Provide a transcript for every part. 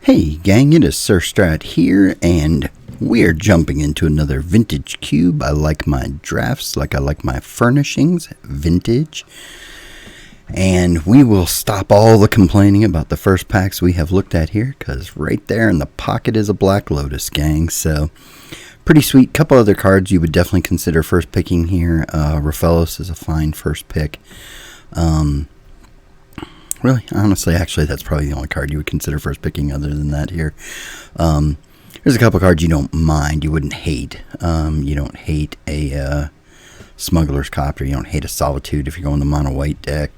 Hey gang, it is Sirstrat here, and we're jumping into another vintage cube. I like my drafts like I like my furnishings, vintage. And we will stop all the complaining about the first packs we have looked at here, because right there in the pocket is a Black Lotus, gang. So, pretty sweet. Couple other cards you would definitely consider first picking here. Raphaelos is a fine first pick. Really, honestly, actually, that's probably the only card you would consider first picking other than that here. There's a couple cards you don't mind, you wouldn't hate. You don't hate a Smuggler's Copter, you don't hate a Solitude if you're going the mono-white deck.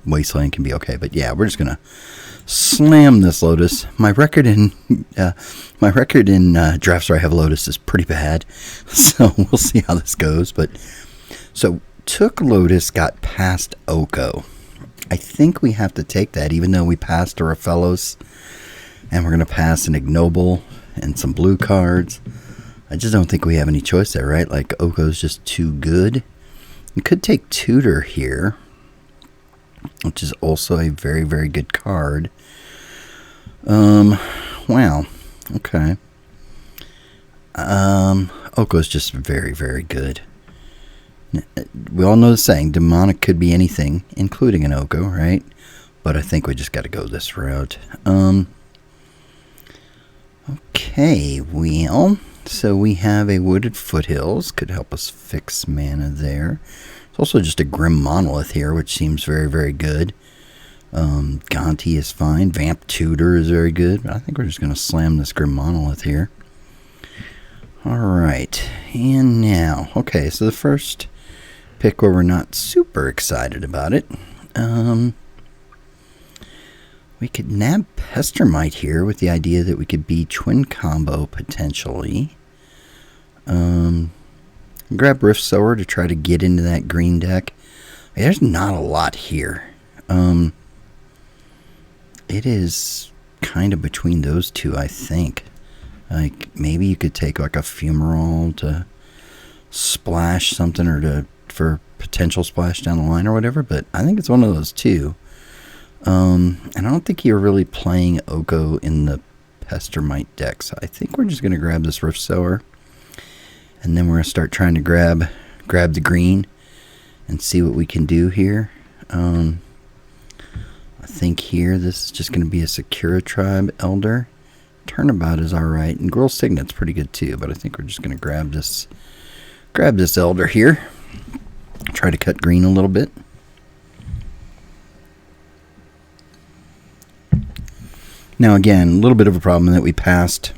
Wasteland can be okay, but yeah, we're just going to slam this Lotus. My record in drafts where I have Lotus is pretty bad, so we'll see how this goes. But so, took Lotus, got past Oko. I think we have to take that, even though we passed a Raphaelos, and we're going to pass an Ignoble and some blue cards. I just don't think we have any choice there, right? Like, Oko's just too good. We could take Tutor here, which is also a very, very good card. Wow. Okay. Oko's just very, very good. We all know the saying, demonic could be anything, including an Oko, right? But I think we just got to go this route. Okay, well, so we have a Wooded Foothills, could help us fix mana there. It's also just a Grim Monolith here, which seems very, very good. Gonti is fine. Vamp Tutor is very good. But I think we're just going to slam this Grim Monolith here. Alright, and now, okay, so the first pick where we're not super excited about it. We could nab Pestermite here with the idea that we could be twin combo potentially. Grab Rift Sower to try to get into that green deck. There's not a lot here. It is kind of between those two, I think. Like, maybe you could take like a Fumarole to splash something, or for potential splash down the line or whatever, but I think it's one of those two. And I don't think you're really playing Oko in the Pestermite deck, so I think we're just going to grab this Rift Sower, and then we're going to start trying to grab the green and see what we can do here. I think here this is just going to be a Sakura Tribe Elder. Turnabout is alright, and Gruul Signet's pretty good too, but I think we're just going to grab this Elder here. Try to cut green a little bit. Now again, a little bit of a problem in that we passed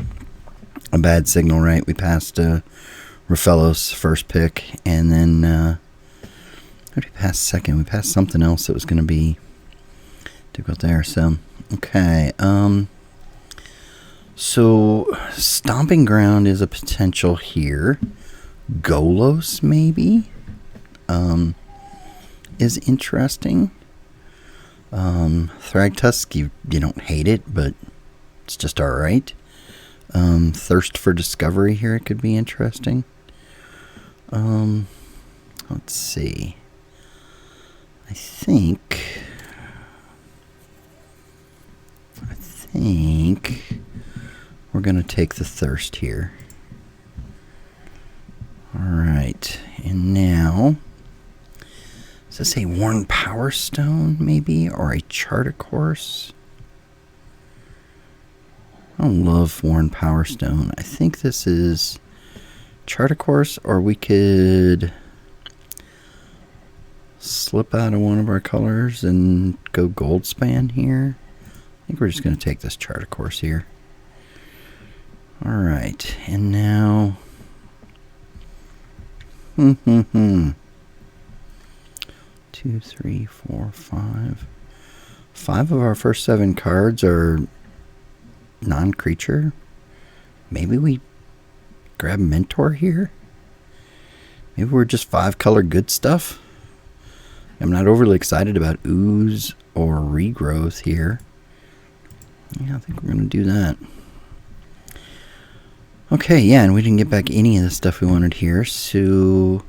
a bad signal, right? We passed Raphaelos first pick, and then what did we pass second? We passed something else that was going to be difficult there. So, okay. So, Stomping Ground is a potential here. Golos, maybe, is interesting. Thragtusk, you don't hate it, but it's just alright. Thirst for Discovery here, it could be interesting. Let's see. I think we're going to take the Thirst here. Alright, and now, does this say Worn Power Stone, maybe? Or a Charter Course? I don't love Worn Power Stone. I think this is Charter Course, or we could slip out of one of our colors and go Goldspan here. I think we're just going to take this Charter Course here. Alright, and now... 2, 3, 4, 5. 5 of our first 7 cards are non-creature. Maybe we grab Mentor here? Maybe we're just 5-color good stuff? I'm not overly excited about Ooze or Regrowth here. Yeah, I think we're going to do that. Okay, yeah, and we didn't get back any of the stuff we wanted here, so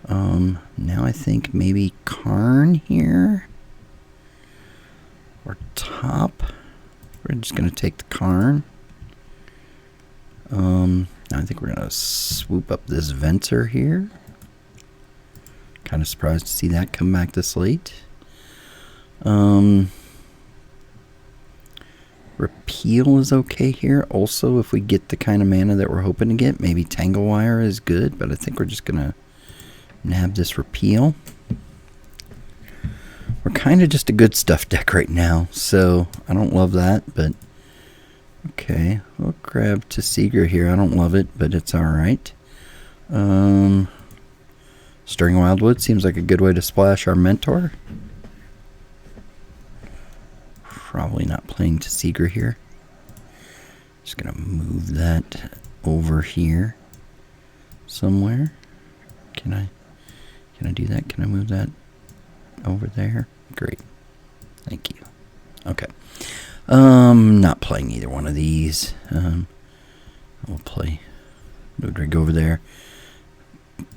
now I think maybe Karn here, or Top, we're just going to take the Karn. I think we're going to swoop up this Venser here. Kind of surprised to see that come back this late. Repeal is okay here. Also, if we get the kind of mana that we're hoping to get, maybe Tangle Wire is good, but I think we're just going to nab this Repeal. We're kind of just a good stuff deck right now, so I don't love that, but okay. We'll grab Tesigra here. I don't love it, but it's alright. Stirring Wildwood seems like a good way to splash our Mentor. Probably not playing Tesigra here. Just gonna move that over here somewhere. Can I do that? Can I move that over there? Great. Thank you. Okay. Not playing either one of these. We'll play Ludwig over there.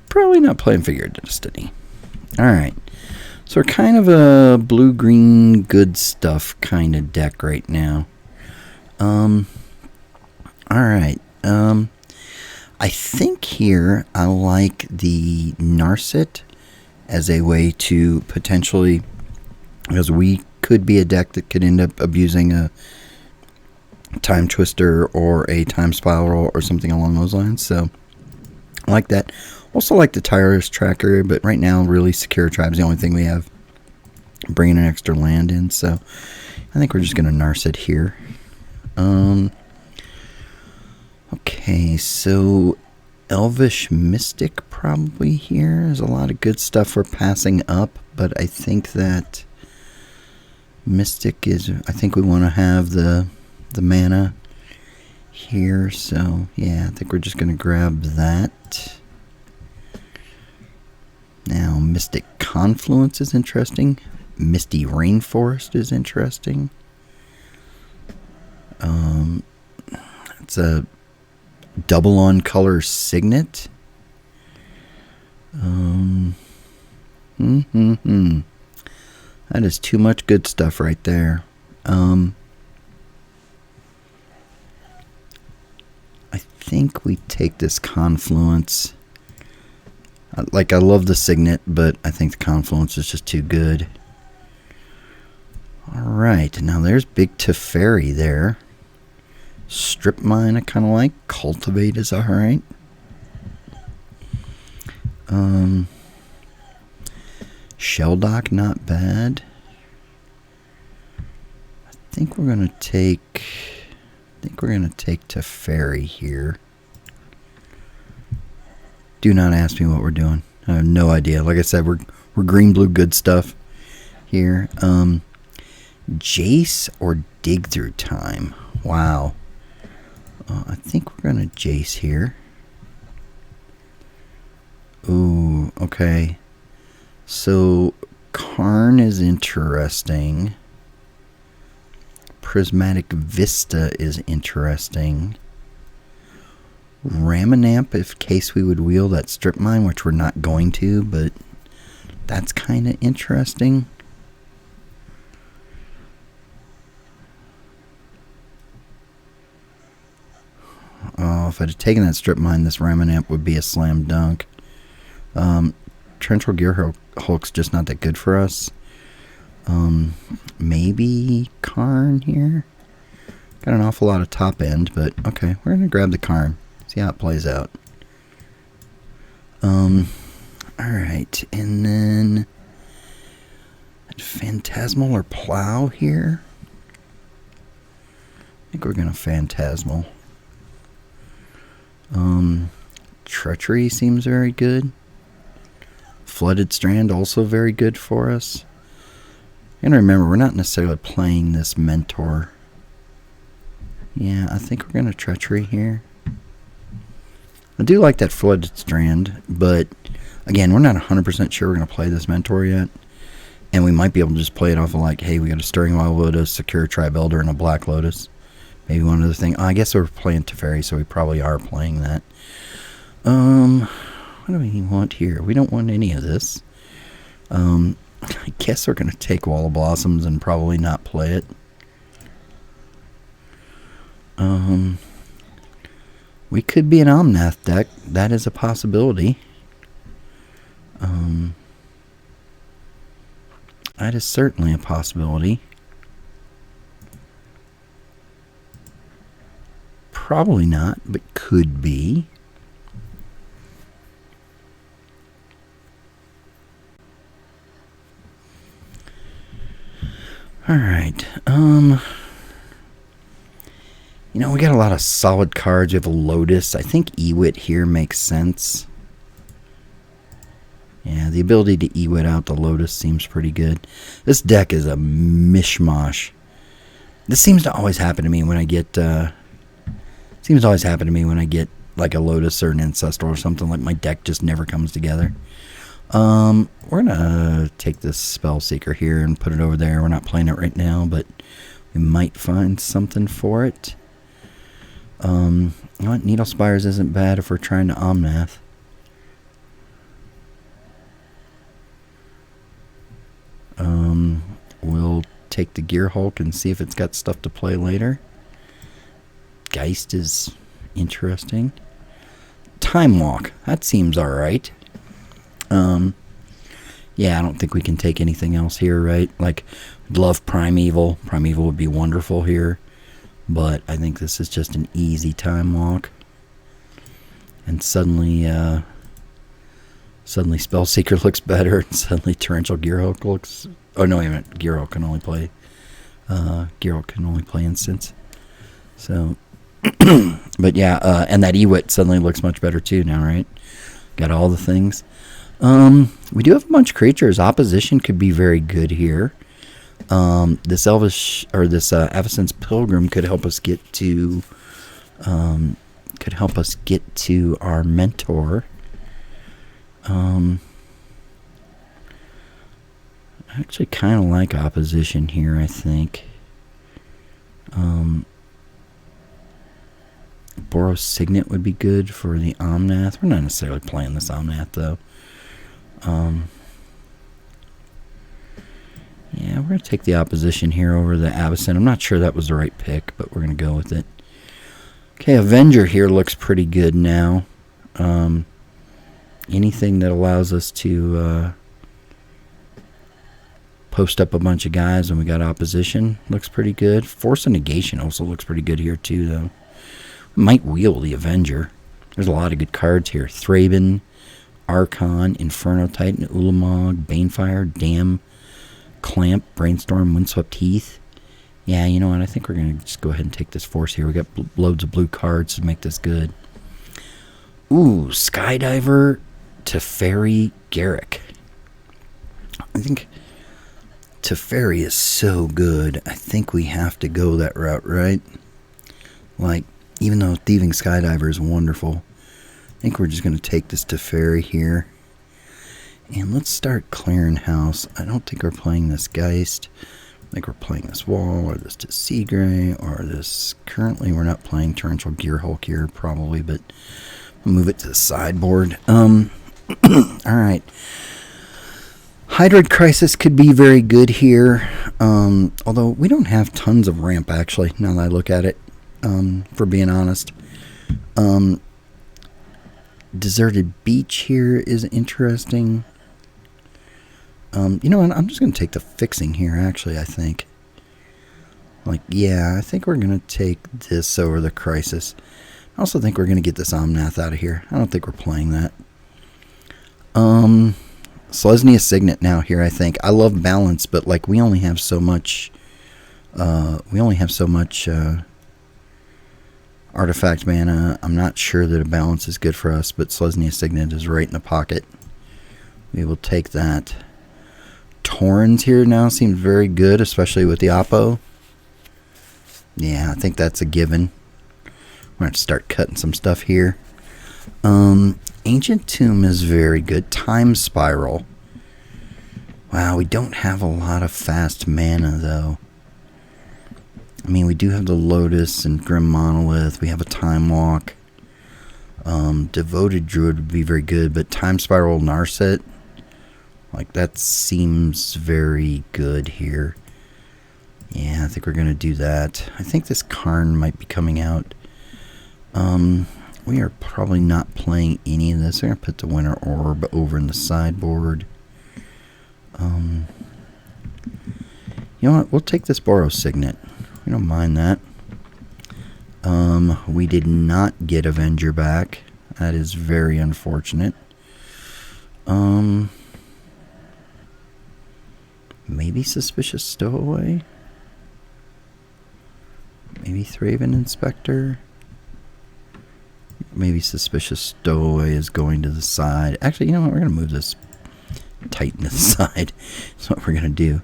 Probably not playing Figure of Destiny. Alright. So we're kind of a blue-green good stuff kind of deck right now. Alright. I think here I like the Narset as a way to potentially, because we could be a deck that could end up abusing a Time Twister or a Time Spiral or something along those lines. So I like that. Also like the Tireless Tracker, but right now really Secure Tribe's the only thing we have bringing an extra land in. So I think we're just going to Narset here. Okay, so Elvish Mystic probably here. There's a lot of good stuff for passing up, but I think that Mystic is, I think we want to have the mana here. So yeah, I think we're just going to grab that. Now, Mystic Confluence is interesting. Misty Rainforest is interesting. It's a double on color Signet. That is too much good stuff right there. I think we take this Confluence. I love the Signet, but I think the Confluence is just too good. Alright, now there's big Teferi there. Strip Mine I kind of like. Cultivate is alright. Shelldock not bad. I think we're gonna take Teferi here. Do not ask me what we're doing. I have no idea. Like I said, we're green blue good stuff here. Jace or Dig Through Time. Wow. I think we're gonna Jace here. Ooh, okay. So Karn is interesting. Prismatic Vista is interesting. Ramanamp, in case we would wheel that Strip Mine, which we're not going to, but that's kind of interesting. Oh, if I'd have taken that Strip Mine, this Ramanamp would be a slam dunk. Torrential Gear Hulk's just not that good for us. Maybe Karn here? Got an awful lot of top end, but okay, we're going to grab the Karn. See how it plays out. Alright, and then Phantasmal or Plow here. I think we're going to Phantasmal. Treachery seems very good. Flooded Strand also very good for us. And remember, we're not necessarily playing this Mentor. Yeah, I think we're going to Treachery here. I do like that Flooded Strand, but again, we're not 100% sure we're going to play this Mentor yet. And we might be able to just play it off of like, hey, we got a Stirring Wildwood, a Secure Tribe Elder, and a Black Lotus. Maybe one other thing. Oh, I guess we're playing Teferi, so we probably are playing that. What do we want here? We don't want any of this. I guess we're going to take Wall of Blossoms and probably not play it. We could be an Omnath deck. That is a possibility. That is certainly a possibility. Probably not, but could be. Alright, you know, we got a lot of solid cards. We have a Lotus. I think Ewit here makes sense. Yeah, the ability to Ewit out the Lotus seems pretty good. This deck is a mishmash. This seems to always happen to me when I get, like a Lotus or an Ancestral or something. Like my deck just never comes together. We're gonna take this Spell Seeker here and put it over there. We're not playing it right now, but we might find something for it. You know what? Needle Spires isn't bad if we're trying to Omnath. We'll take the Gear Hulk and see if it's got stuff to play later. Geist is interesting. Time Walk, that seems alright. Yeah, I don't think we can take anything else here, right? Like, love Primeval. Primeval would be wonderful here. But I think this is just an easy Time Walk. And suddenly Spellseeker looks better. And suddenly Torrential Gearhulk looks... Oh, no, wait a minute. Gearhulk can only play... instants. So... but yeah, and that Ewit suddenly looks much better too now, right? Got all the things. We do have a bunch of creatures. Opposition could be very good here. This Avacyn's Pilgrim could help us get to our mentor. I actually kind of like opposition here, I think. Boros Signet would be good for the Omnath. We're not necessarily playing this Omnath, though. Yeah, we're going to take the opposition here over the Avacyn. I'm not sure that was the right pick, but we're going to go with it. Okay, Avenger here looks pretty good now. Anything that allows us to post up a bunch of guys when we got opposition looks pretty good. Force of Negation also looks pretty good here, too, though. Might wheel the Avenger. There's a lot of good cards here. Thraben, Archon, Inferno Titan, Ulamog, Banefire, Dam, Clamp, Brainstorm, Windswept Heath. Yeah, you know what? I think we're going to just go ahead and take this Force here. We got loads of blue cards to make this good. Ooh, Skydiver, Teferi, Garruk. I think Teferi is so good. I think we have to go that route, right? Like, even though Thieving Skydiver is wonderful, I think we're just going to take this Teferi here. And let's start clearing house. I don't think we're playing this Geist. I think we're playing this Wall, or this Seagray, or this... Currently, we're not playing Torrential Gearhulk here, probably, but I'll move it to the sideboard. Alright. Hydroid Crisis could be very good here. Although, we don't have tons of ramp, actually, now that I look at it. For being honest. Deserted Beach here is interesting. You know what? I'm just going to take the Fixing here, actually, I think. Like, yeah, I think we're going to take this over the Crisis. I also think we're going to get this Omnath out of here. I don't think we're playing that. Selesnya Signet now here, I think. I love balance, but, like, we only have so much... artifact mana. I'm not sure that a balance is good for us, but Selesnya Signet is right in the pocket. We will take that. Torrens here now seems very good, especially with the Oppo. Yeah, I think that's a given. We're going to start cutting some stuff here. Ancient Tomb is very good. Time Spiral. Wow, we don't have a lot of fast mana, though. I mean, we do have the Lotus and Grim Monolith. We have a Time Walk. Devoted Druid would be very good, but Time Spiral Narset, like, that seems very good here. Yeah, I think we're going to do that. I think this Karn might be coming out. We are probably not playing any of this. I'm going to put the Winter Orb over in the sideboard. You know what? We'll take this Boros Signet. We don't mind that. We did not get Avenger back. That is very unfortunate. Maybe Suspicious Stowaway? Maybe Thraven Inspector? Maybe Suspicious Stowaway is going to the side. Actually, you know what? We're going to move this Titan to the side. That's what we're going to do.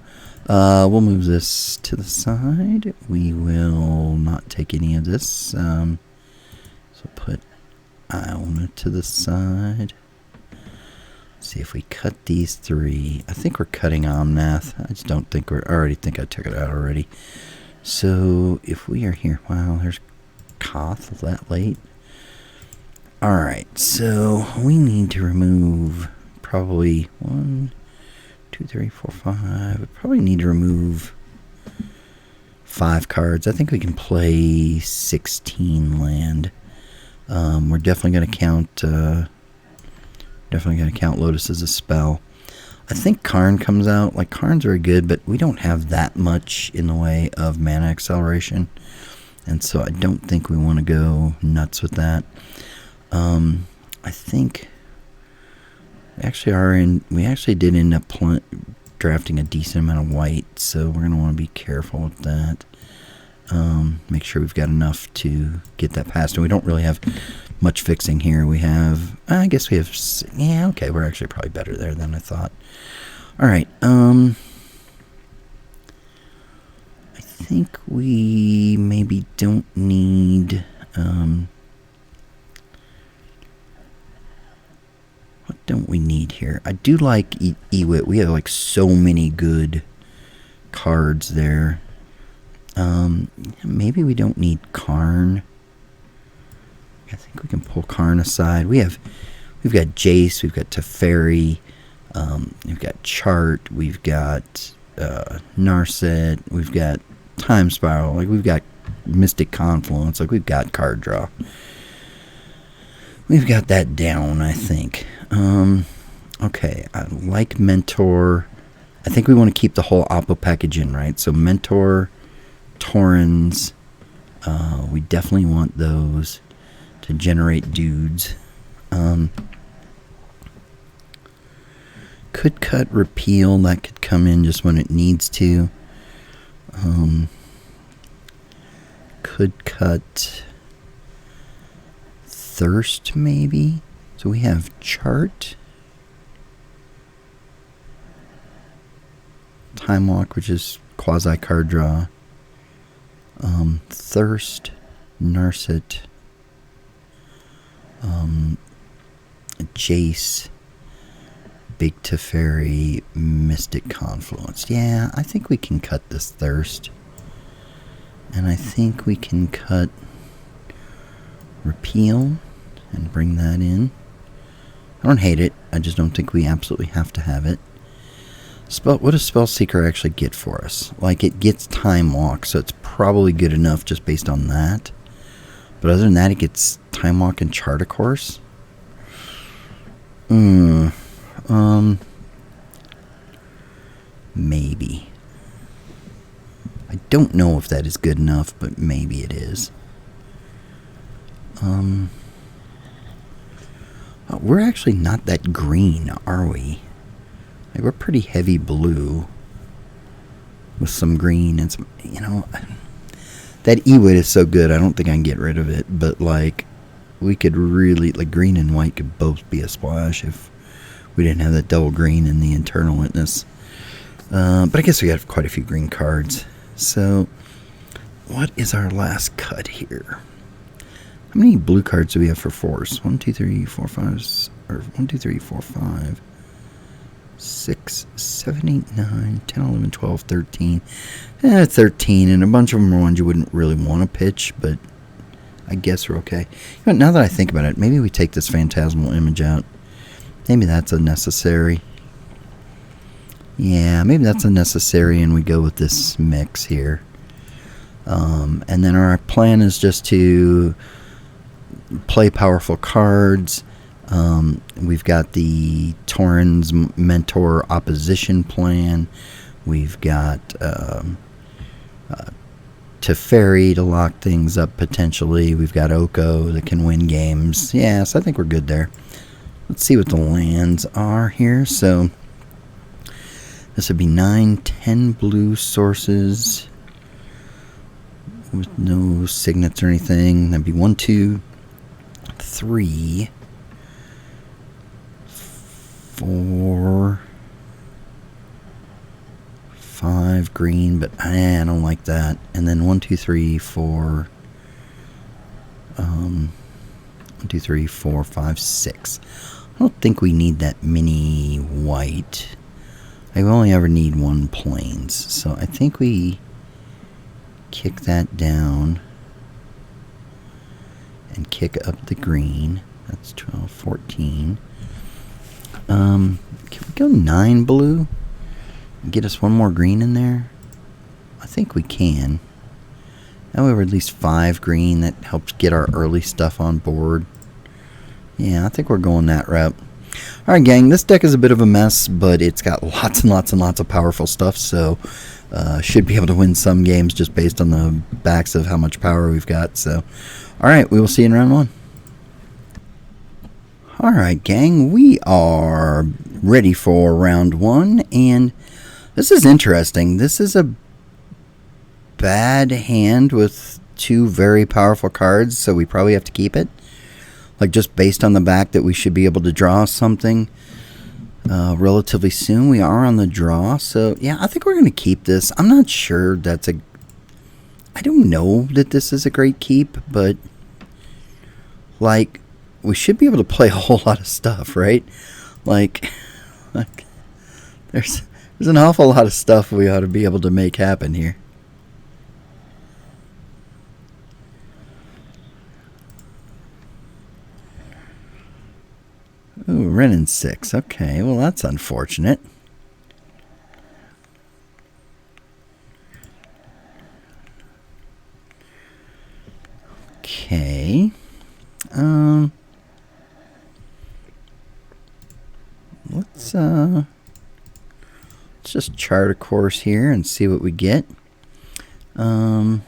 We'll move this to the side. We will not take any of this. So put Iona to the side. See if we cut these three. I think we're cutting Omnath. I just don't think we're... I already think I took it out already. So if we are here... Wow, there's Koth that late. Alright, so we need to remove probably 1, 2, 3, 4, 5. We probably need to remove 5 cards. I think we can play 16 land. We're definitely going to count... Definitely going to count Lotus as a spell. I think Karn comes out. Like, Karn's very good, but we don't have that much in the way of mana acceleration. And so I don't think we want to go nuts with that. I think we actually did end up drafting a decent amount of white, so we're going to want to be careful with that. Make sure we've got enough to get that past. And we don't really have much fixing here. We have, I guess we have, yeah, okay, we're actually probably better there than I thought. Alright, I think we maybe don't need, what don't we need here? I do like Ewit. We have like so many good cards there. Maybe we don't need Karn. I think we can pull Karn aside. We've got Jace, we've got Teferi, we've got Chart, we've got Narset, we've got Time Spiral, like we've got Mystic Confluence, like we've got card draw. We've got that down, I think. Okay, I like Mentor. I think we want to keep the whole Oppo package in, right? So Mentor, Torrens, we definitely want those to generate dudes. Could cut Repeal. That could come in just when it needs to. Could cut Thirst, maybe. So we have Chart, Time Walk, which is quasi card draw. Thirst, Narset, Jace, Big Teferi, Mystic Confluence. Yeah, I think we can cut this Thirst. And I think we can cut Repeal and bring that in. I don't hate it. I just don't think we absolutely have to have it. What does Spellseeker actually get for us? Like, it gets Time Walk, so it's probably good enough just based on that. But other than that, it gets Time Walk and Chart, of course. Maybe. I don't know if that is good enough, but maybe it is. We're actually not that green, are we? Like, we're pretty heavy blue with some green and some, you know, that Ewit is so good, I don't think I can get rid of it, but like, we could really, like, green and white could both be a splash if we didn't have that double green in the Internal Witness. But I guess we got quite a few green cards. So, what is our last cut here? How many blue cards do we have for Force? 1, 2, 3, 4, 5, or 1, 2, 3, 4, 5, 6, 7, 8, 9, 10, 11, 12, 13. 13, and a bunch of them are ones you wouldn't really want to pitch, but I guess we're okay. You know, now that I think about it, maybe we take this Phantasmal Image out. Maybe that's unnecessary. Yeah, maybe that's unnecessary and we go with this mix here. And then our plan is just to play powerful cards. We've got the Tauren's Mentor Opposition plan. We've got Teferi to lock things up potentially. We've got Oko that can win games. Yeah, so I think we're good there. Let's see what the lands are here. So this would be 9, 10 blue sources with no signets or anything. That'd be 1, 2, 3, 4, 5 green, but I don't like that. And then 1, 2, 3, 4. 1, 2, 3, 4, 5, 6. I don't think we need that many white. I only ever need 1 plains, so I think we kick that down and kick up the green. That's 12, 14. Can we go 9 blue and get us 1 more green in there? I think we can. That way we're at least 5 green. That helps get our early stuff on board. Yeah, I think we're going that route. Alright, gang, this deck is a bit of a mess, but it's got lots and lots and lots of powerful stuff, so should be able to win some games just based on the backs of how much power we've got. So, alright, we will see you in round 1. Alright, gang, we are ready for round 1, and this is interesting. This is a bad hand with 2 very powerful cards, so we probably have to keep it. Like, just based on the back that we should be able to draw something relatively soon. We are on the draw, so yeah, I think we're going to keep this. I'm not sure that's a... I don't know that this is a great keep, but like, we should be able to play a whole lot of stuff, right? Like there's an awful lot of stuff we ought to be able to make happen here. Ooh, Renin 6. Okay, well, that's unfortunate. Okay. Let's just chart a course here and see what we get. We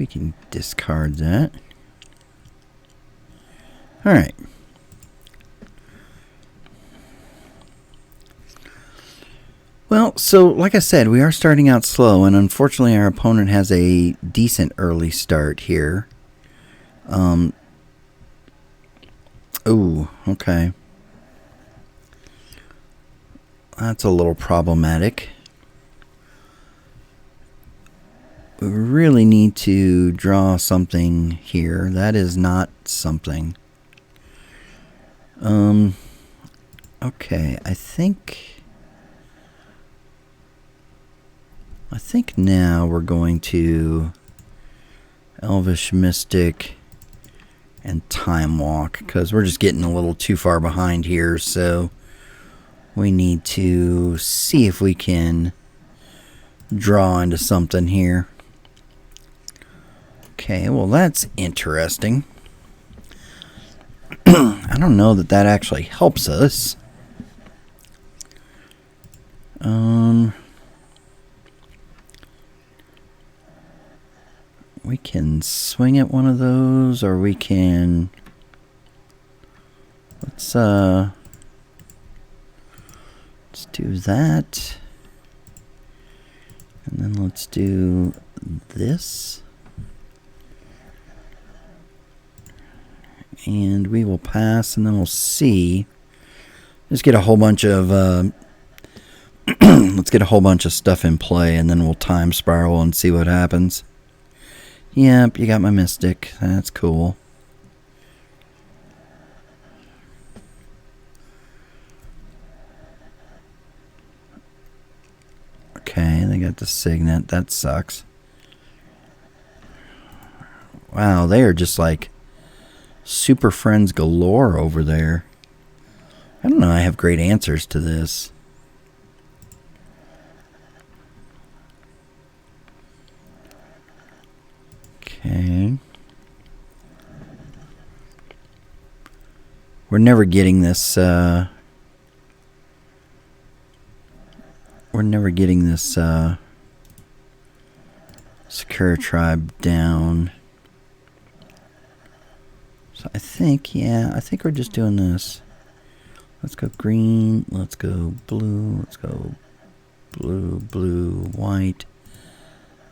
can discard that. All right. Well, so like I said, we are starting out slow, and unfortunately our opponent has a decent early start here. Ooh, okay. That's a little problematic. We really need to draw something here. That is not something. Okay, I think now we're going to Elvish Mystic and Time Walk, because we're just getting a little too far behind here, so we need to see if we can draw into something here. Okay, well, that's interesting. I don't know that that actually helps us. We can swing at one of those, or we can... Let's do that. And then let's do this. And we will pass, and then we'll see. Just get a whole bunch of let's get a whole bunch of stuff in play, and then we'll time spiral and see what happens. Yep, you got my Mystic. That's cool. Okay, they got the Signet. That sucks. Wow, they are just like super friends galore over there. I don't know. I have great answers to this. Okay. We're never getting this, Sakura tribe down. So I think we're just doing this. Let's go green, let's go blue, let's go blue, blue, white.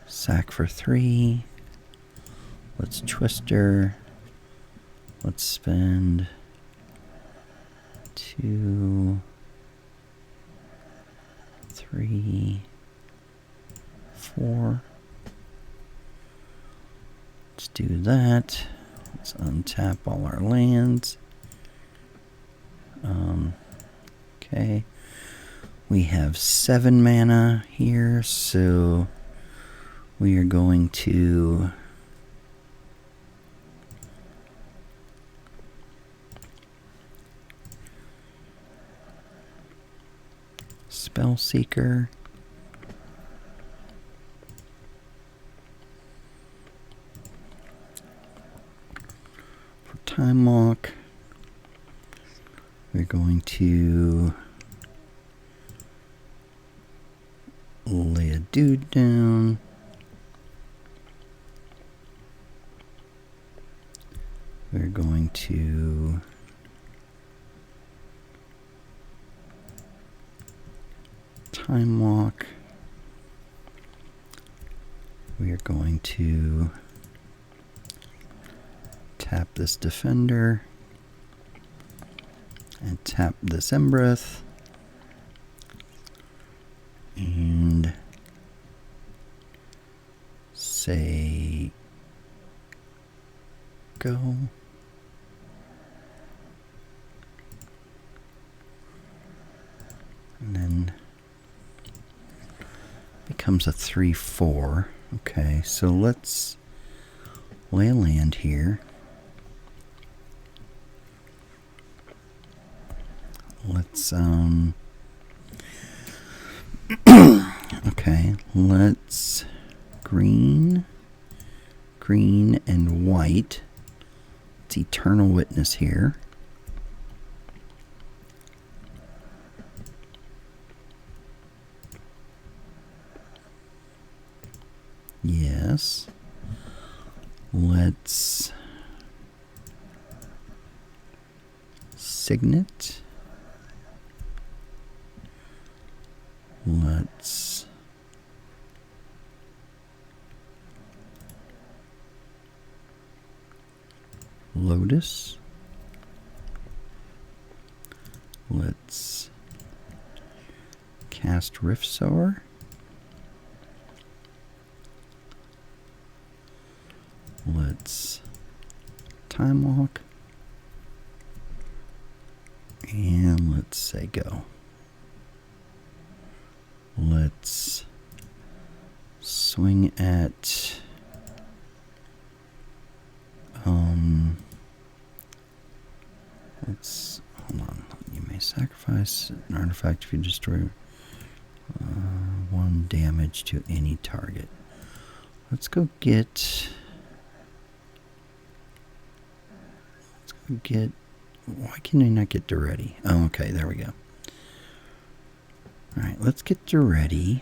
Sack for 3. Let's twister. Let's spend 2, 3, 4. Let's do that. Let's untap all our lands. Okay. We have 7 mana here, so we are going to Spellseeker. For Time Walk, we're going to lay a dude down. We're going to Time Walk. We are going to tap this Defender and tap this Embreth and say go. And then becomes a 3/4. Okay, so let's lay a land here. Let's okay, let's green, green and white. It's Eternal Witness here. Yes. Let's Signet. Let's Lotus. Let's cast Rift Sower. Let's Time Walk. And let's say go. Let's swing at let's hold on. You may sacrifice an artifact if you destroy 1 damage to any target. Let's go get why can I not get Duretti? Oh, okay, there we go. Alright, let's get Duretti.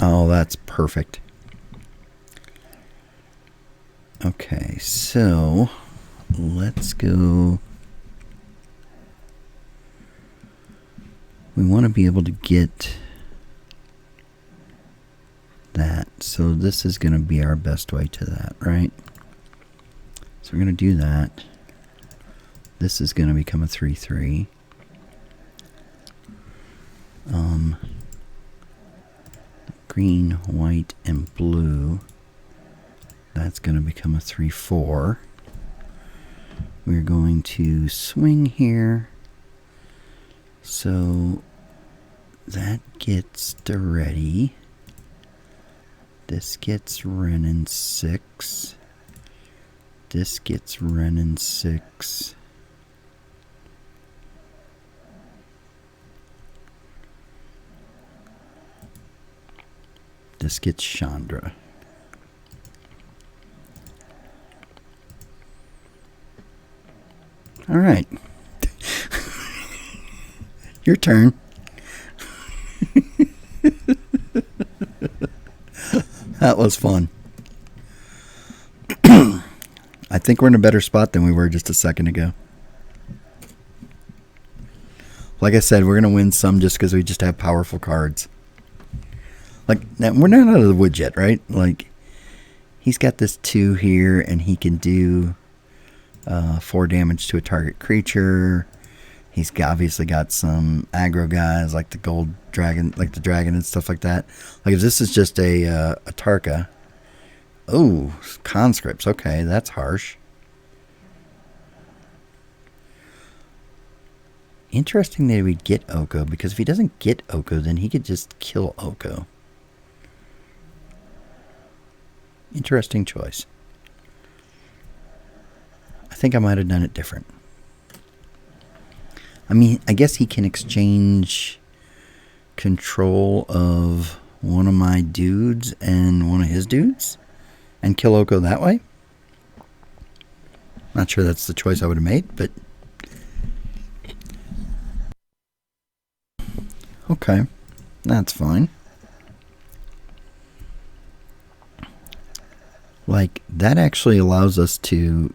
Oh, that's perfect. Okay, so let's go. We want to be able to get that. So this is going to be our best way to that, right? So we're going to do that. This is going to become a 3/3. Green, white, and blue. That's going to become a 3/4. We're going to swing here. So that gets to ready. This gets Renin 6. This gets Renin 6. This gets Chandra. All right. Your turn. That was fun. I think we're in a better spot than we were just a second ago. Like I said, we're going to win some just because we just have powerful cards. Like, now, we're not out of the woods yet, right? Like, he's got this 2 here, and he can do 4 damage to a target creature. He's obviously got some aggro guys like the gold dragon, like the dragon and stuff like that. Like if this is just a Tarka. Oh, conscripts. Okay, that's harsh. Interesting that we'd get Oko, because if he doesn't get Oko, then he could just kill Oko. Interesting choice. I think I might have done it different. I mean, I guess he can exchange control of one of my dudes and one of his dudes and kill Oko that way. Not sure that's the choice I would have made, but okay, that's fine. Like, that actually allows us to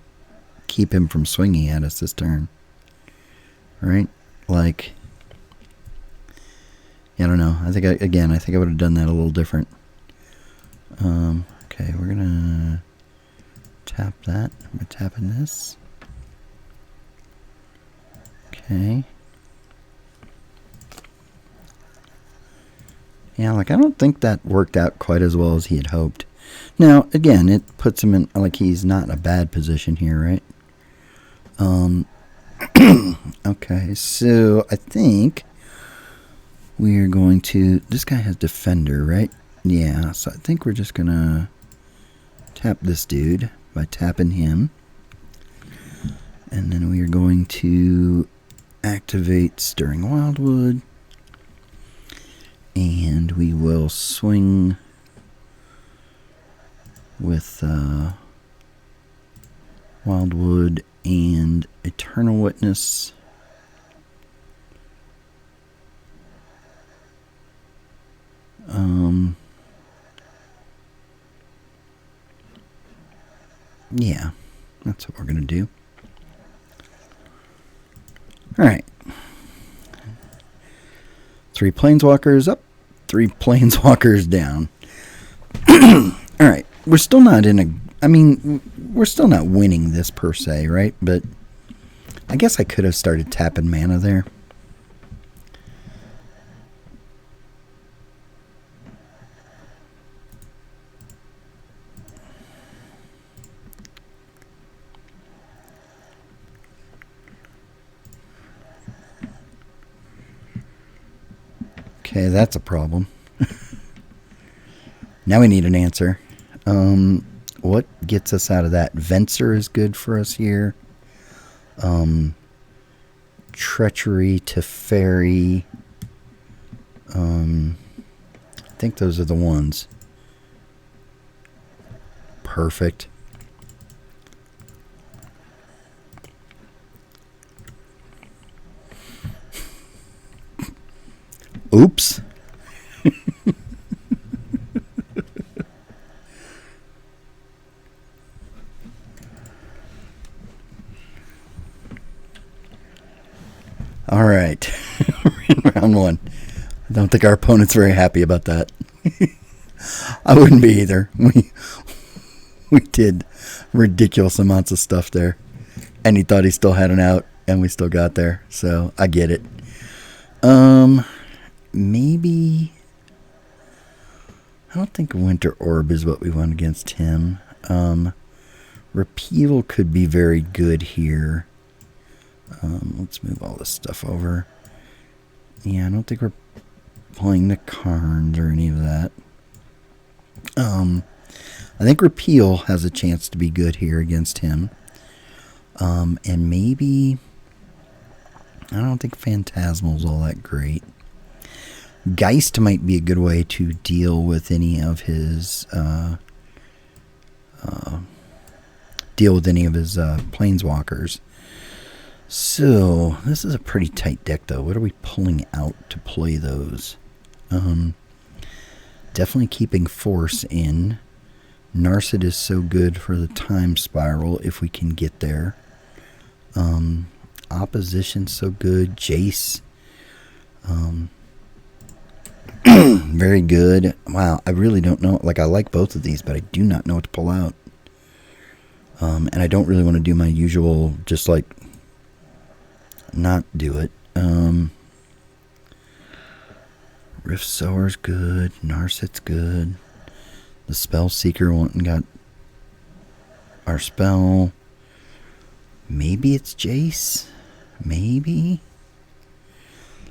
keep him from swinging at us this turn. Right? Like, yeah, I don't know. I think I would have done that a little different. Okay, we're gonna tap that. We're tapping this. Okay. Yeah, like, I don't think that worked out quite as well as he had hoped. Now, again, it puts him in, like, he's not in a bad position here, right? Okay, so I think we are going to, this guy has defender, right? Yeah, so I think we're just gonna tap this dude by tapping him. And then we are going to activate Stirring Wildwood. And we will swing with Wildwood and Eternal Witness. Yeah, that's what we're going to do. Alright. 3 planeswalkers up, 3 planeswalkers down. Alright, we're still not in a... I mean, we're still not winning this per se, right? But I guess I could have started tapping mana there. Okay, that's a problem. Now we need an answer. What gets us out of that? Venser is good for us here. Treachery to Fairy. I think those are the ones. Perfect. Oops. All right. We're in round 1. I don't think our opponent's very happy about that. I wouldn't be either. We did ridiculous amounts of stuff there. And he thought he still had an out, and we still got there. So I get it. Maybe... I don't think Winter Orb is what we want against him. Repeal could be very good here. Let's move all this stuff over. Yeah, I don't think we're playing the Karns or any of that. I think Repeal has a chance to be good here against him. And maybe... I don't think Phantasmal's all that great. Geist might be a good way to deal with any of his... planeswalkers. So, this is a pretty tight deck, though. What are we pulling out to play those? Definitely keeping Force in. Narset is so good for the Time Spiral if we can get there. Opposition's so good. Jace. Very good. Wow, I really don't know. Like, I like both of these, but I do not know what to pull out. And I don't really want to do my usual, just like, not do it. Rift Sower's good. Narset's good. The Spell Seeker went and got our spell. Maybe it's Jace. Maybe.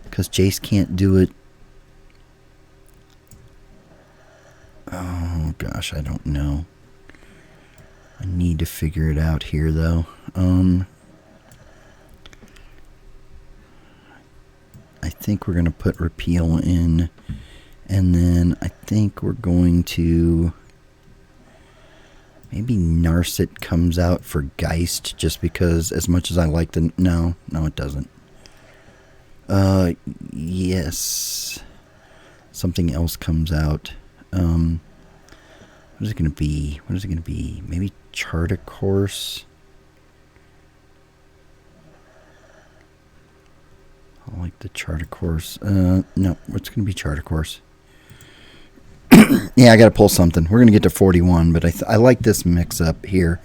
Because Jace can't do it. Oh, gosh, I don't know. I need to figure it out here, though. I think we're going to put Repeal in. And then I think we're going to... Maybe Narset comes out for Geist, just because as much as I like the... No, it doesn't. Yes. Something else comes out. What is it going to be? What is it going to be? Maybe Chart a Course? I like the Chart a Course. No, it's going to be Chart a Course. Yeah, I got to pull something. We're going to get to 41, but I like this mix-up here.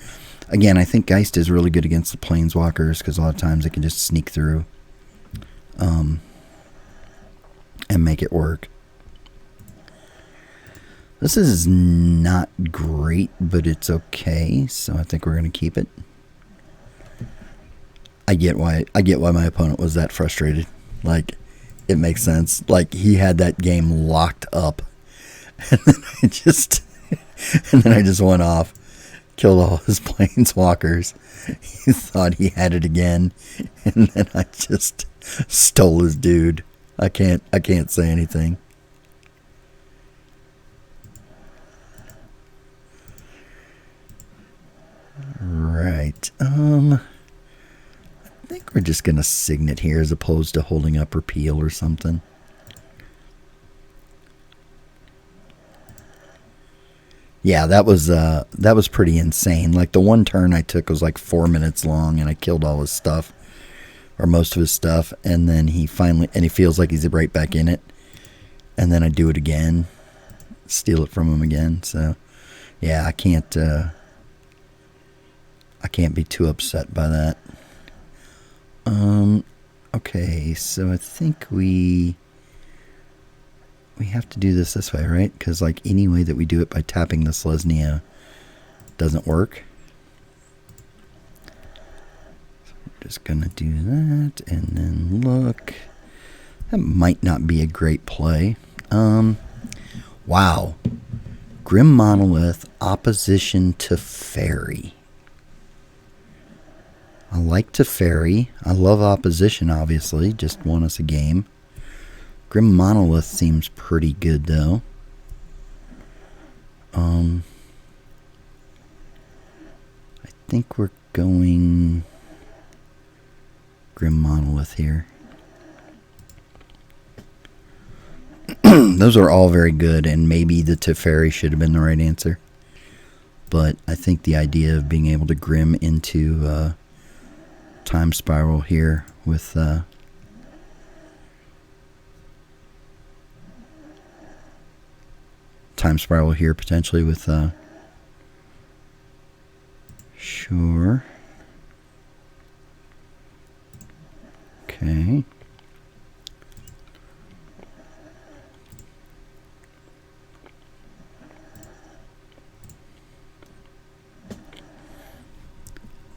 Again, I think Geist is really good against the Planeswalkers, because a lot of times it can just sneak through and make it work. This is not great, but it's okay, so I think we're going to keep it. I get why my opponent was that frustrated. Like, it makes sense. Like, he had that game locked up. And then I just went off, killed all his Planeswalkers. He thought he had it again, and then I just stole his dude. I can't say anything. Right. I think we're just gonna Signet here as opposed to holding up Repeal or something. Yeah, that was pretty insane. Like, the one turn I took was like 4 minutes long, and I killed all his stuff, or most of his stuff, and then he feels like he's right back in it, and then I do it again, steal it from him again. So, yeah, I can't be too upset by that. Okay, so I think we have to do this way, right? Because, like, any way that we do it by tapping the Selesnya doesn't work. So we're just going to do that, and then look. That might not be a great play. Wow. Grim Monolith, opposition to Fairy. I like Teferi. I love opposition, obviously. Just won us a game. Grim Monolith seems pretty good, though. I think we're going Grim Monolith here. Those are all very good, and maybe the Teferi should have been the right answer. But I think the idea of being able to Grim into Time Spiral here with Time Spiral here potentially with sure. Okay.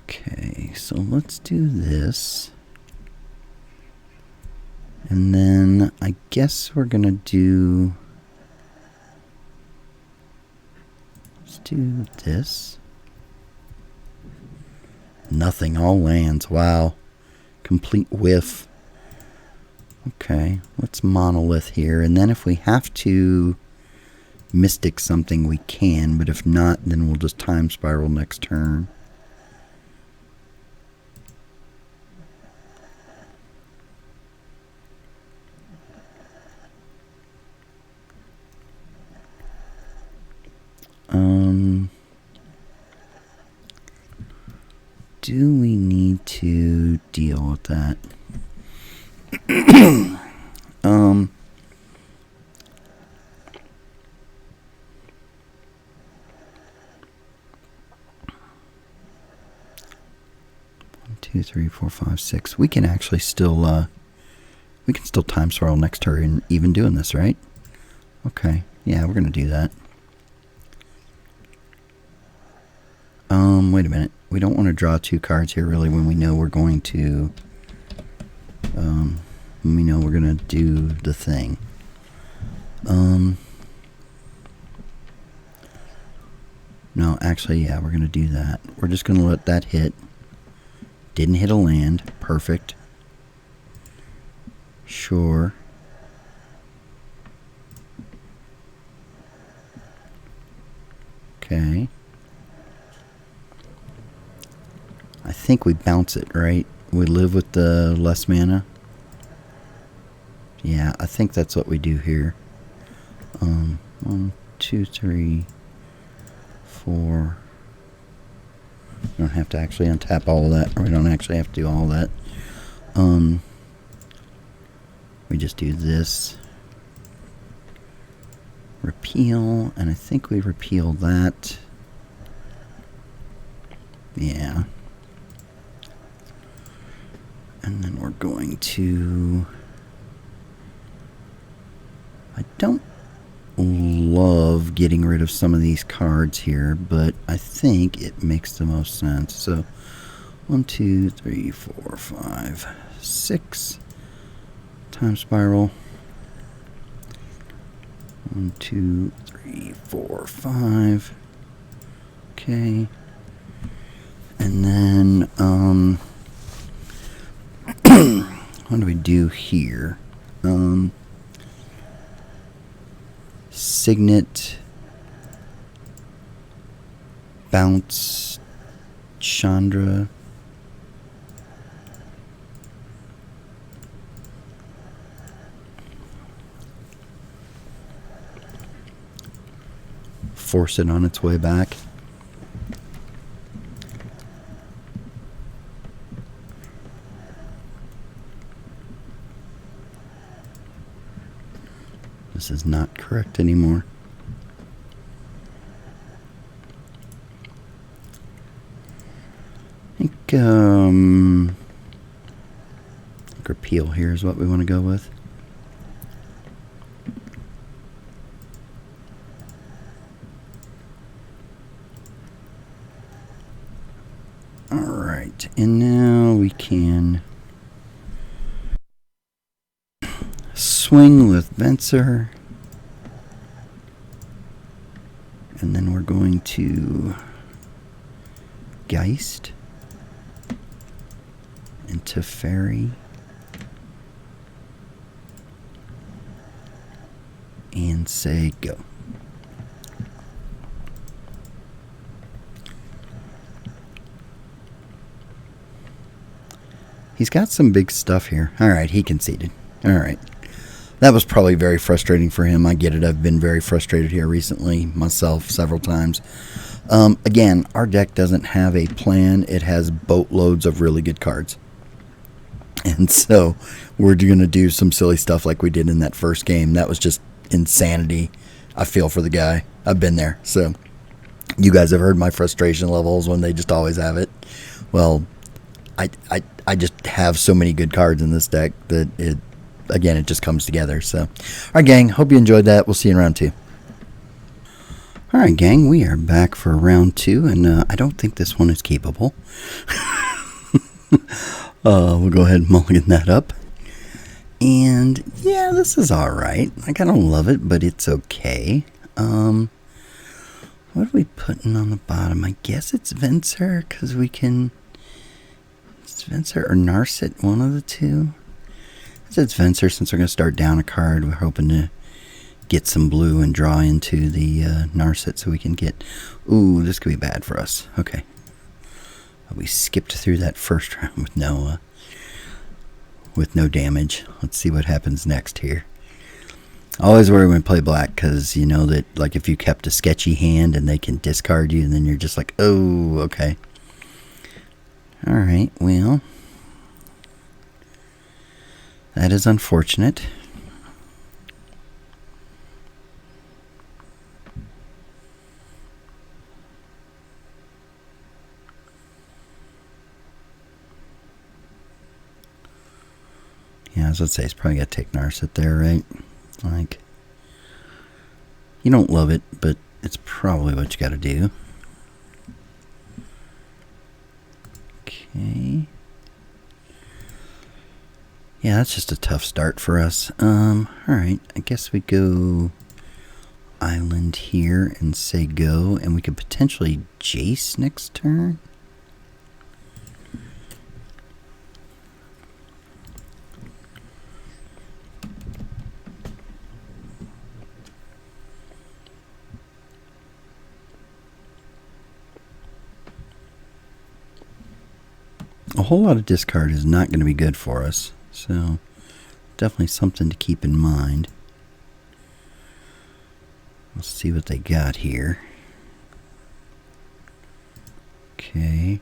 Okay, so let's do this. And then I guess we're going to do... Let's do this. Nothing, all lands. Wow. Complete whiff. Okay, let's monolith here. And then if we have to mystic something, we can. But if not, then we'll just time spiral next turn. Do we need to deal with that? 2, 3, 4, 5, 6. We can actually still time spiral next turn, even doing this, right? Okay, yeah, we're gonna do that. Wait a minute. We don't want to draw 2 cards here, really, when we know we're going to, do the thing. No, actually, yeah, we're gonna do that. We're just gonna let that hit. Didn't hit a land. Perfect. Sure. Okay. I think we bounce it, right? We live with the less mana. Yeah, I think that's what we do here. 1, 2, 3, 4. We don't have to actually untap all of that, or we don't actually have to do all of that. We just do this. Repeal, and I think we repeal that. Yeah. And then we're going to... I don't love getting rid of some of these cards here, but I think it makes the most sense. So 1, 2, 3, 4, 5, 6. Time spiral. 1, 2, 3, 4, 5. Okay. And then what do we do here? Signet, bounce, Chandra. Force it on its way back. This is not correct anymore. I think repeal here is what we want to go with. Alright, and now we can swing with Venser. And then we're going to Geist and Teferi and say go. He's got some big stuff here. Alright, he conceded. Alright. That was probably very frustrating for him. I get it. I've been very frustrated here recently myself several times. Again, our deck doesn't have a plan. It has boatloads of really good cards. And so we're going to do some silly stuff like we did in that first game. That was just insanity. I feel for the guy. I've been there. So you guys have heard my frustration levels when they just always have it. Well, I just have so many good cards in this deck that it just comes together. So, all right, gang, hope you enjoyed that. We'll see you in round 2. All right, gang, we are back for round 2, and I don't think this one is capable. We'll go ahead and mulligan that up. And yeah, this is alright. I don't love it, but it's okay. What are we putting on the bottom? I guess it's Venser, because we can... It's Venser or Narset, one of the two. It's Venser, since we're going to start down a card. We're hoping to get some blue and draw into the Narset so we can get... Ooh, this could be bad for us. Okay. We skipped through that first round with no damage. Let's see what happens next here. I always worry when I play black, because you know that, like, if you kept a sketchy hand and they can discard you, and then you're just like, oh, okay. Alright, well, that is unfortunate. Yeah, as I'd say, it's probably got to take Narset there, right? Like, you don't love it, but it's probably what you got to do. Okay. Yeah, that's just a tough start for us. Alright, I guess we go island here and say go, and we could potentially Jace next turn. A whole lot of discard is not going to be good for us, so definitely something to keep in mind. Let's see what they got here. Okay.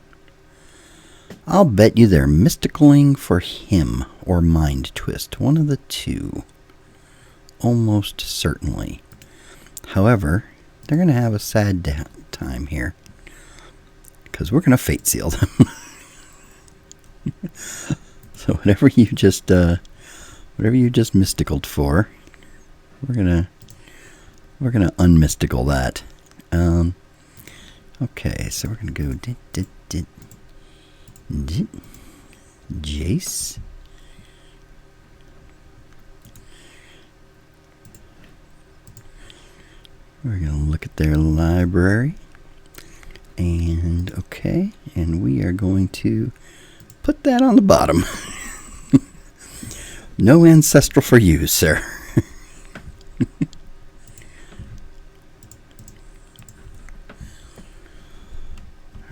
I'll bet you they're mysticaling for him or mind twist. One of the two. Almost certainly. However, they're going to have a sad time here, because we're going to fate seal them. So whatever you just mysticaled for, we're gonna unmystical that. Okay, so we're gonna go Jace. We're gonna look at their library, and okay, and we are going to put that on the bottom. No ancestral for you, sir.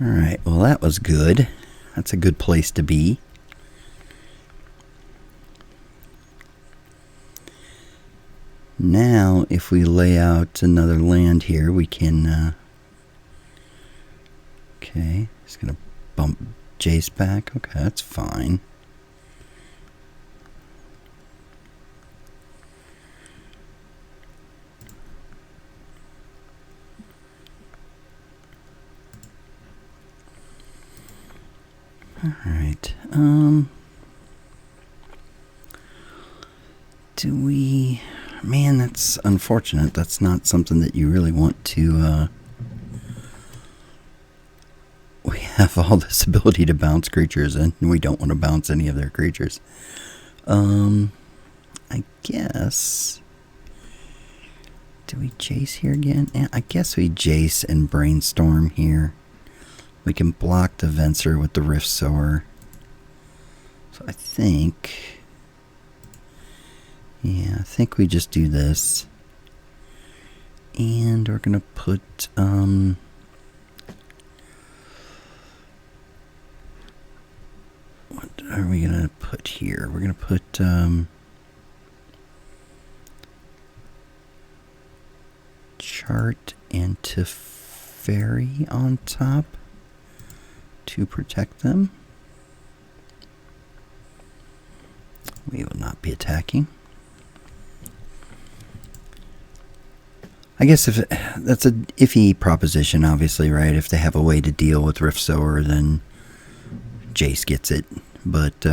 Alright, well that was good. That's a good place to be. Now, if we lay out another land here, we can... okay, just going to bump Jace back. Okay, that's fine. Alright, do we... Man, that's unfortunate. That's not something that you really want to, we have all this ability to bounce creatures, and we don't want to bounce any of their creatures. I guess... Do we Jace here again? Yeah, I guess we Jace and Brainstorm here. We can block the Venser with the Rift Sower. So I think... Yeah, I think we just do this. And we're going to put... what are we going to put here? We're going to put... Chart and Teferi on top to protect them. We will not be attacking. I guess if that's a iffy proposition, obviously, right? If they have a way to deal with Rift Sower, then Jace gets it. But,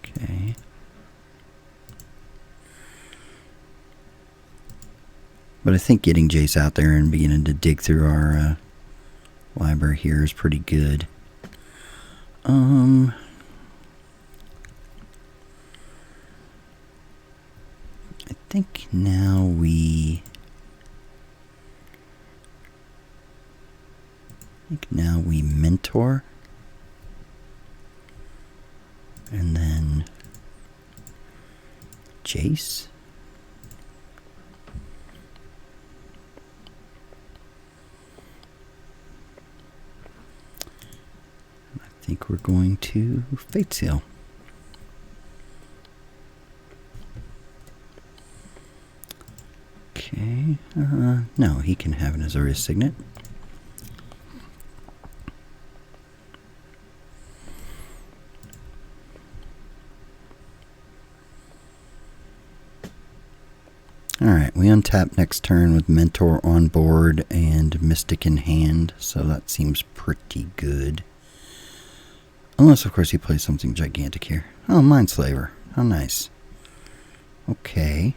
okay. But I think getting Jace out there and beginning to dig through our library here is pretty good. think now we mentor. And then Jace. I think we're going to Fate Seal. Okay. No, he can have an Azorius Signet. Alright, we untap next turn with Mentor on board and Mystic in hand, so that seems pretty good. Unless, of course, he plays something gigantic here. Oh, Mindslaver. How nice. Okay.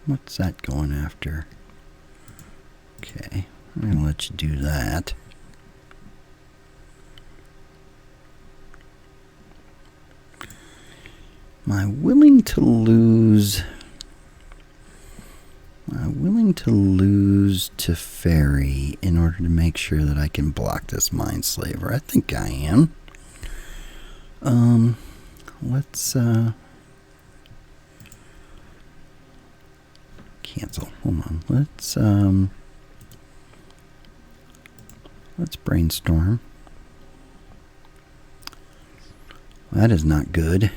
What's that going after? Okay, I'm going to let you do that. Am I willing to lose to Fairy in order to make sure that I can block this Mindslaver? I think I am. Let's cancel. Hold on. Let's brainstorm. That is not good.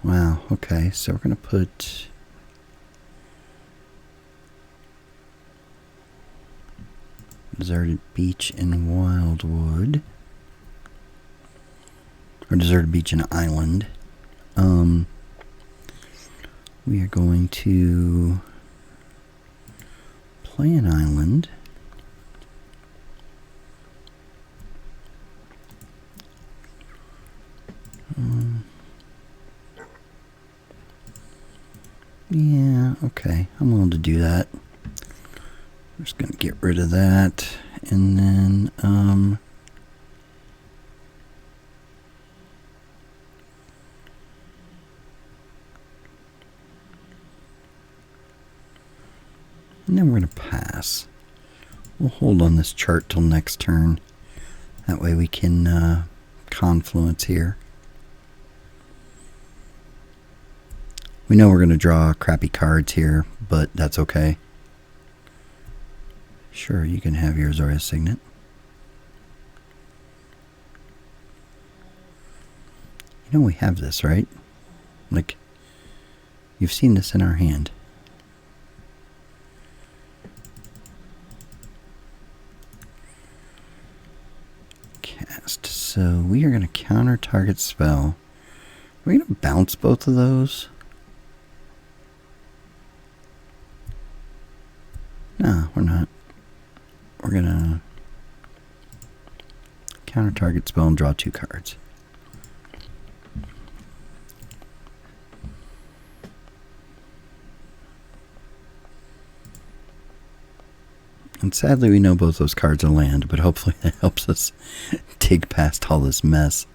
Wow, okay, so we're going to put Deserted Beach and Wildwood. Or Deserted Beach and Island. We are going to play an island. Yeah, okay. I'm willing to do that. I'm just going to get rid of that. And then, and then we're going to pass. We'll hold on this chart till next turn. That way we can confluence here. We know we're going to draw crappy cards here, but that's okay. Sure, you can have your Azorius Signet. You know we have this, right? Like, you've seen this in our hand. Cast. So we are going to counter target spell. Are we going to bounce both of those? No, we're not. We're going to counter target spell and draw 2 cards. And sadly we know both those cards are land, but hopefully that helps us dig past all this mess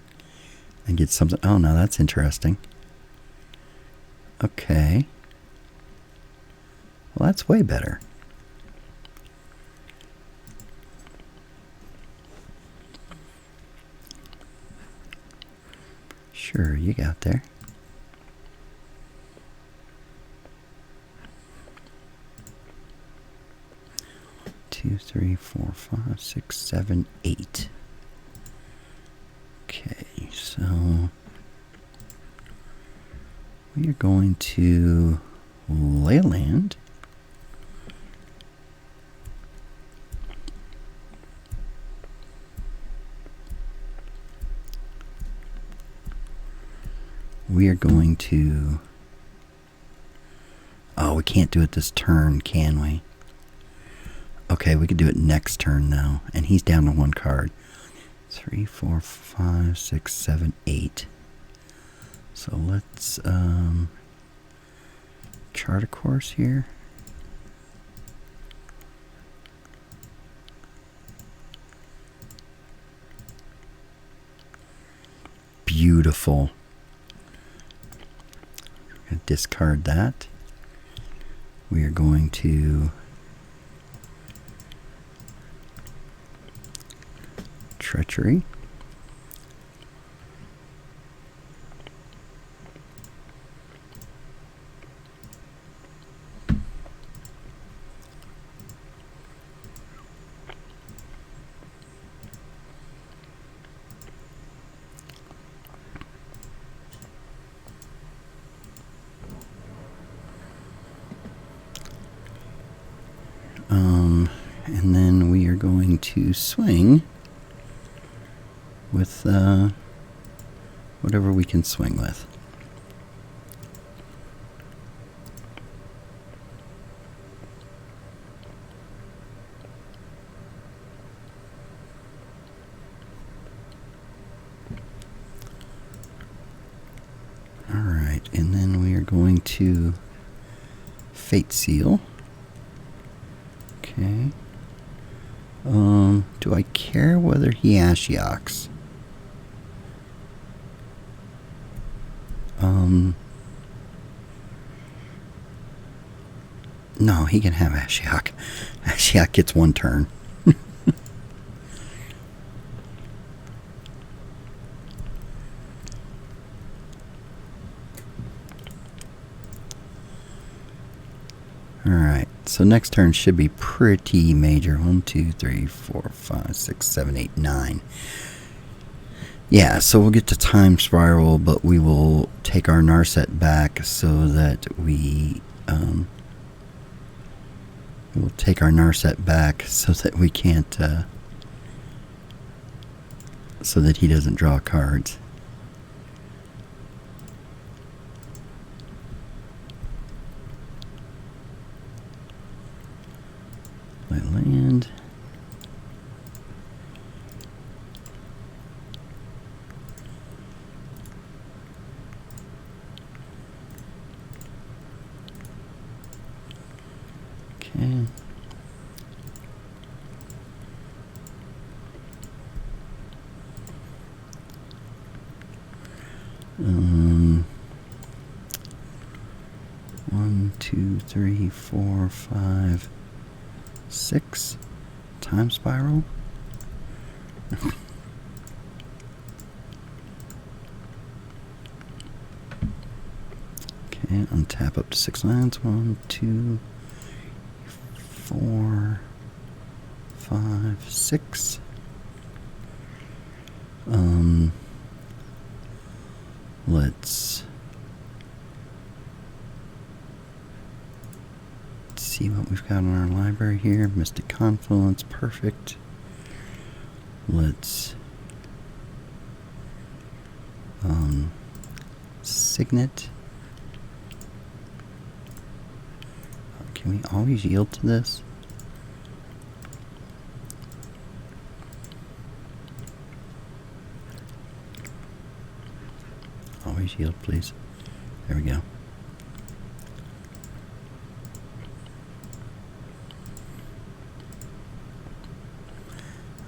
and get something. Oh, no, that's interesting. Okay. Well, that's way better. Sure, you got there. Two, three, four, five, six, seven, 8. Okay, so we are going to lay land. We are going to... Oh, we can't do it this turn, can we? Okay, we could do it next turn, though. And he's down to 1 card. 3, 4, 5, 6, 7, 8. So let's... chart a course here. Beautiful. I'm going to discard that. We are going to treachery. And then we are going to swing with whatever we can swing with. Alright, and then we are going to Fate Seal. Okay. Do I care whether he Ashiok's? No, he can have Ashiok. Ashiok gets one turn. Alright, so next turn should be pretty major. 1, 2, 3, 4, 5, 6, 7, 8, 9. Yeah, so we'll get to Time Spiral, but we will take our Narset back so that we can't so that he doesn't draw cards. Play land. Okay. 1, 2, 3, 4, 5, 6. Time Spiral. Okay, untap up to 6 lands. 1, 2, 4, 5, 6. Let's see what we've got in our library here. Mystic Confluence, perfect. Let's Signet. Can we always yield to this? Always yield, please. There we go.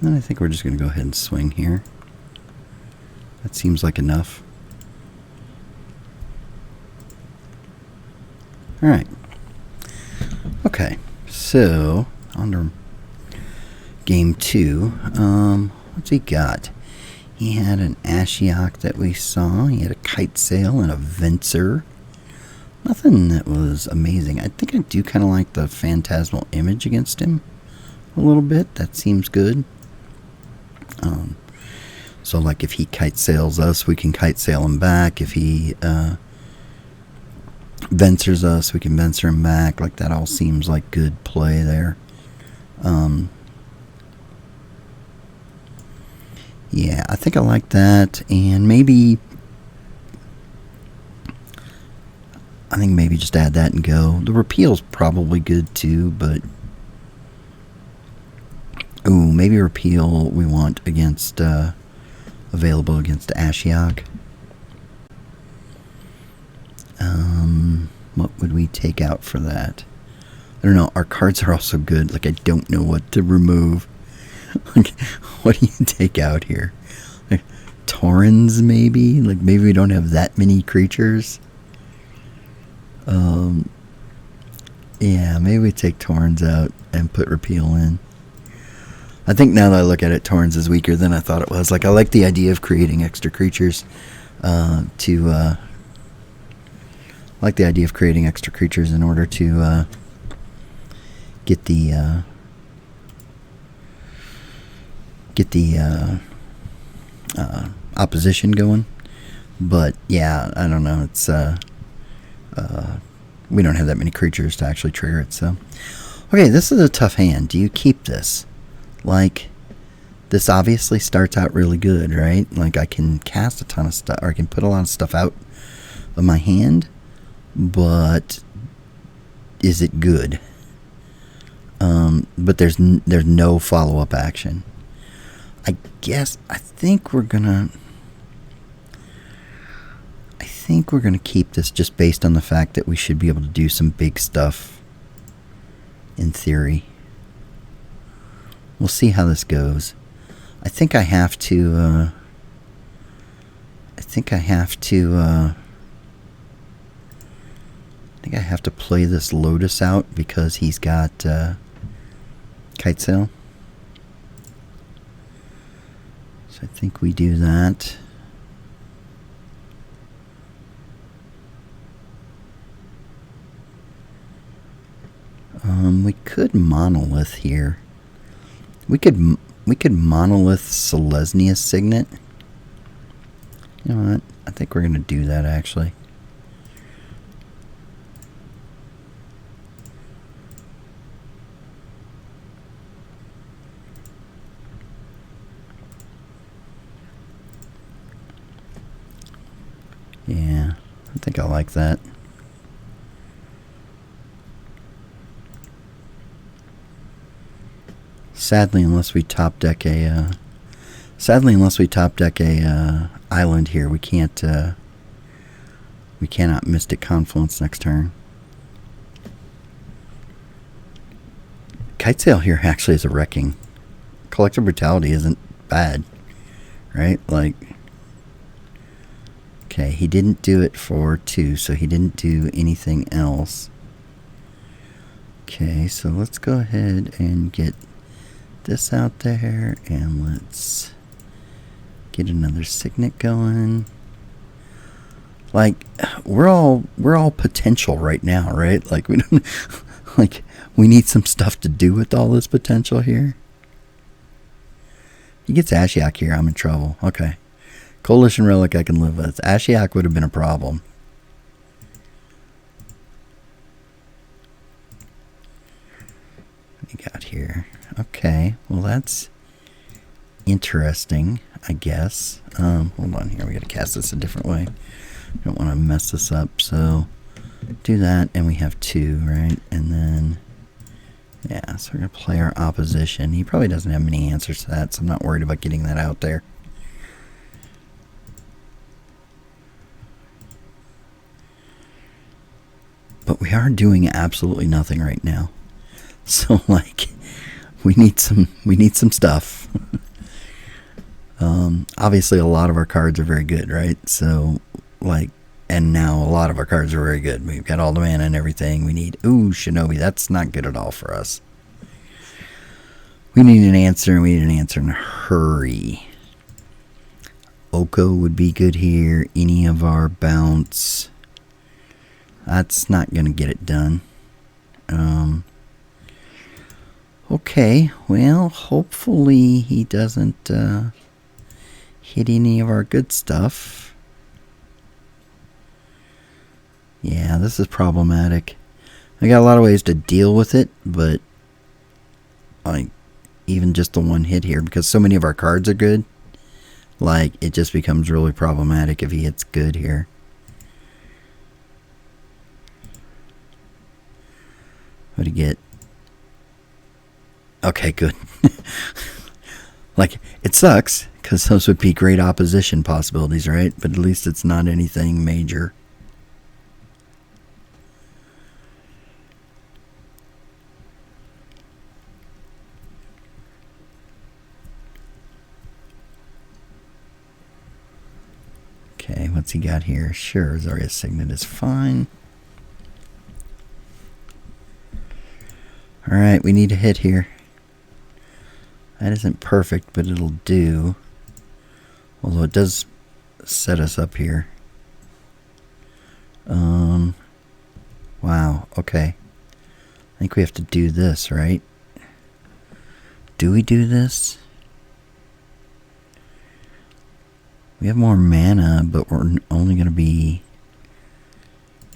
And then I think we're just going to go ahead and swing here. That seems like enough. Alright. Okay, so on to game 2. What's he got? He had an Ashiok that we saw. He had a Kite Sail and a Venser. Nothing that was amazing. I think I do kind of like the Phantasmal Image against him a little bit. That seems good. So like if he Kite Sails us, we can Kite Sail him back. If he Vensers us, we can Venser him back. Like that all seems like good play there. Yeah, I think I like that, and maybe just add that and go. The Repeal's probably good too, but ooh, maybe Repeal we want against available against Ashiok. What would we take out for that? I don't know. Our cards are also good. Like, I don't know what to remove. Like, what do you take out here? Like, Taurens, maybe? Like, maybe we don't have that many creatures. Yeah, maybe we take Taurens out and put Repeal in. I think now that I look at it, Taurens is weaker than I thought it was. Like, I like the idea of creating extra creatures I like the idea of creating extra creatures in order to get the opposition going. But yeah, I don't know. It's we don't have that many creatures to actually trigger it. So okay, this is a tough hand. Do you keep this? Like, this obviously starts out really good, right? Like, I can cast a ton of stuff, or I can put a lot of stuff out of my hand, but is it good? But there's no follow-up action. I think we're gonna keep this, just based on the fact that we should be able to do some big stuff in theory. We'll see how this goes. I think I have to play this Lotus out because he's got Kite Sail. So I think we do that. We could Monolith here. We could Monolith Selesnya Signet. You know what? I think we're going to do that, actually. Yeah, I think I like that. Sadly, unless we top deck a island here, we cannot Mystic Confluence next turn. Kite Sail here actually is a wrecking. Collective Brutality isn't bad, right? Like, okay, he didn't do it for 2, so he didn't do anything else. Okay, so let's go ahead and get this out there, and let's get another Signet going. Like, we're all potential right now, right? Like, we don't like, we need some stuff to do with all this potential here. He gets Ashiok here, I'm in trouble. Okay. Coalition Relic I can live with. Ashiok would have been a problem. What do you got here? Okay, well, that's interesting, I guess. Hold on here, we gotta cast this a different way. Don't want to mess this up, so do that, and we have 2, right? And then, yeah, so we're gonna play our opposition. He probably doesn't have many answers to that, so I'm not worried about getting that out there. But we are doing absolutely nothing right now. So, like, we need some stuff. Obviously, a lot of our cards are very good, right? So, like, and now a lot of our cards are very good. We've got all the mana and everything. We need, ooh, Shinobi. That's not good at all for us. We need an answer, and we need an answer in a hurry. Oko would be good here. Any of our bounce. That's not going to get it done. Okay, well, hopefully he doesn't hit any of our good stuff. Yeah, this is problematic. I got a lot of ways to deal with it, but like, even just the one hit here, because so many of our cards are good, like, it just becomes really problematic if he hits good here. What do you get? Okay, good. Like, it sucks, because those would be great opposition possibilities, right? But at least it's not anything major. What's he got here? Sure, Zarya Signet is fine. Alright, we need a hit here. That isn't perfect, but it'll do. Although it does set us up here. Wow, okay. I think we have to do this, right? Do we do this? We have more mana, but we're only going to be...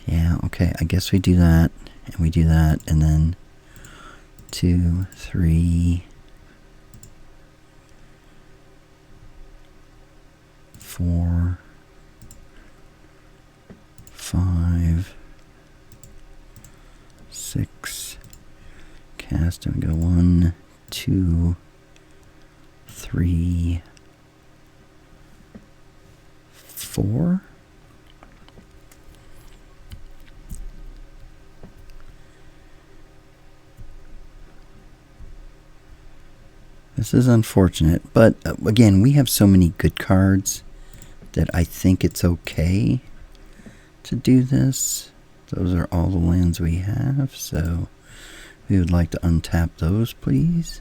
Yeah, okay, I guess we do that, and we do that, and then 2, 3, 4, 5, 6, cast, and we go 1, 2, 3, 4. This is unfortunate, but again, we have so many good cards that I think it's okay to do this. Those are all the lands we have, so we would like to untap those, please.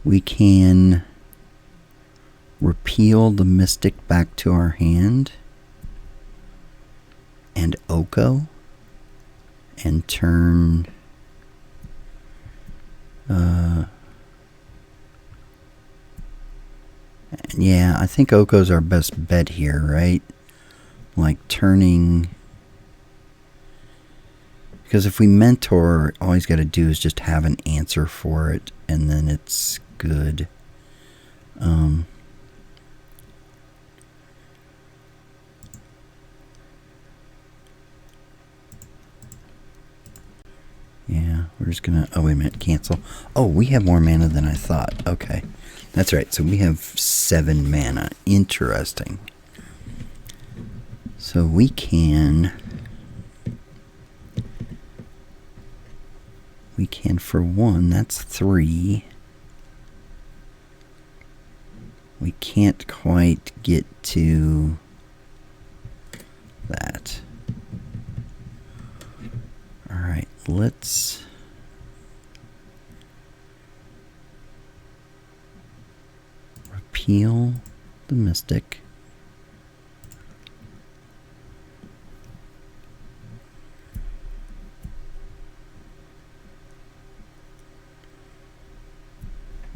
We can repeal the Mystic back to our hand and Oko and turn yeah, I think Oko's our best bet here, right? Like turning, because if we mentor, all he's got to do is just have an answer for it, and then it's good. Yeah, we're just gonna, oh wait a minute, cancel. Oh, we have more mana than I thought. Okay, that's right, so we have 7 mana. Interesting. So we can for 1, that's 3. We can't quite get to that. Alright, let's repeal the Mystic.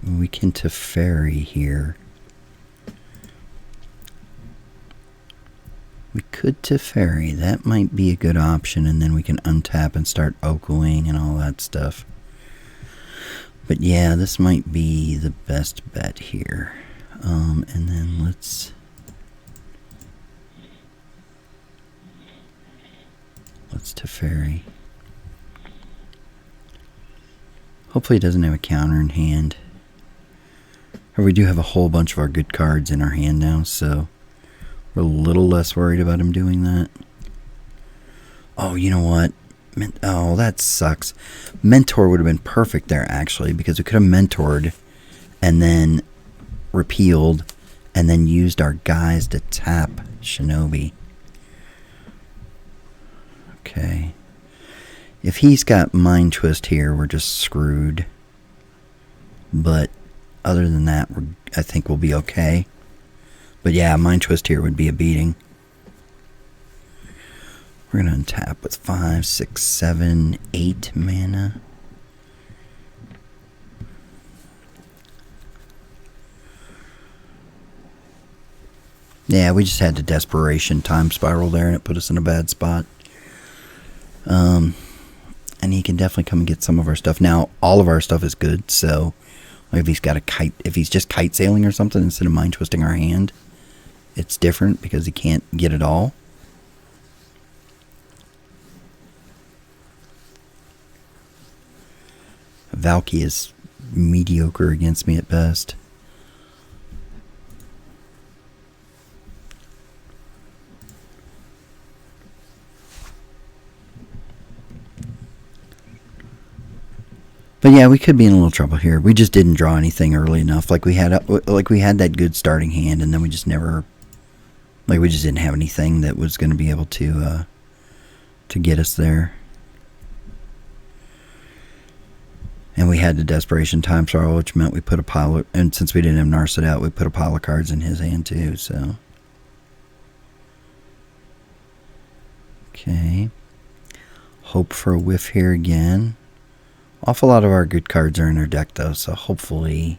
We can Teferi here. We could Teferi. That might be a good option, and then we can untap and start Okoing and all that stuff. But yeah, this might be the best bet here. And then let's Teferi. Hopefully it doesn't have a counter in hand. Or we do have a whole bunch of our good cards in our hand now, so we're a little less worried about him doing that. Oh, you know what? Oh, that sucks. Mentor would have been perfect there, actually, because we could have mentored and then repealed and then used our guys to tap Shinobi. Okay. If he's got Mind Twist here, we're just screwed. But other than that, I think we'll be okay. But yeah, Mind Twist here would be a beating. We're going to untap with 5, 6, 7, 8 mana. Yeah, we just had the Desperation Time Spiral there, and it put us in a bad spot. And he can definitely come and get some of our stuff. Now, all of our stuff is good, so if he's got a kite, if he's just kite sailing or something instead of Mind Twisting our hand, it's different because he can't get it all. Valky is mediocre against me at best. But yeah, we could be in a little trouble here. We just didn't draw anything early enough. Like we had that good starting hand, and then we just never, like we just didn't have anything that was going to be able to get us there. And we had the Desperation Time Sorrow, which meant we put a pile of, and since we didn't have Narset out, we put a pile of cards in his hand too, so. Okay. Hope for a whiff here again. Awful lot of our good cards are in our deck though, so hopefully.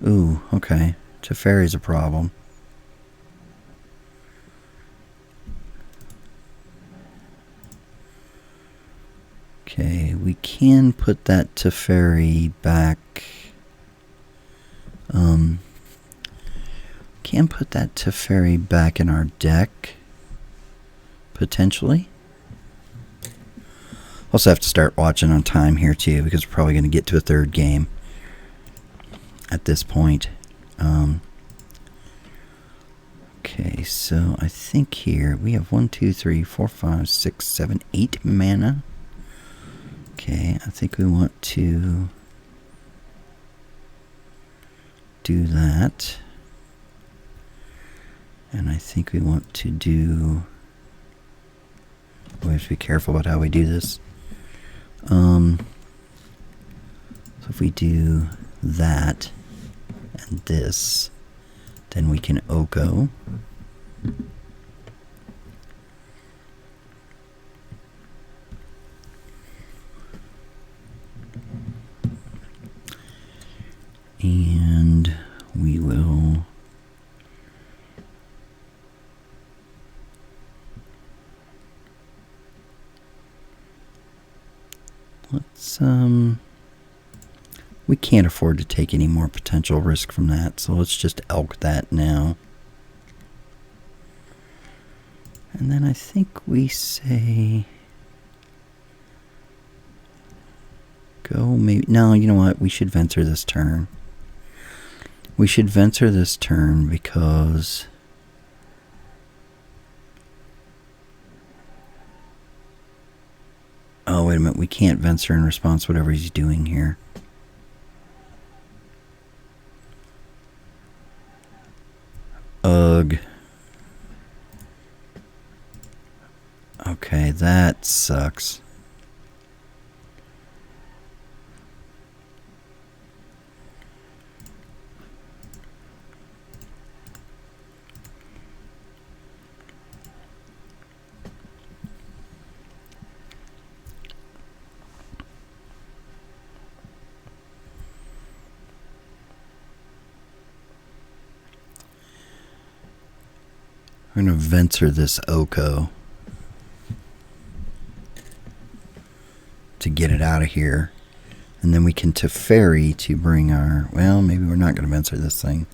Ooh, okay. Teferi's a problem. Okay, we can put that Teferi back. Can put that Teferi back in our deck, potentially. Also have to start watching on time here too, because we're probably going to get to a third game at this point. Okay, so I think here we have 1, 2, 3, 4, 5, 6, 7, 8 mana. Okay, I think we want to do that. And I think we want to do... We have to be careful about how we do this. So if we do that and this, then we can Oko. And we will we can't afford to take any more potential risk from that, so let's just elk that now. And then I think we say go maybe, no, you know what, we should Venser this turn. We should Venser this turn because oh, wait a minute, we can't Venser in response to whatever he's doing here. Ugh. Okay, that sucks. We're going to Venser this Oko to get it out of here. And then we can Teferi to bring our... Well, maybe we're not going to Venser this thing.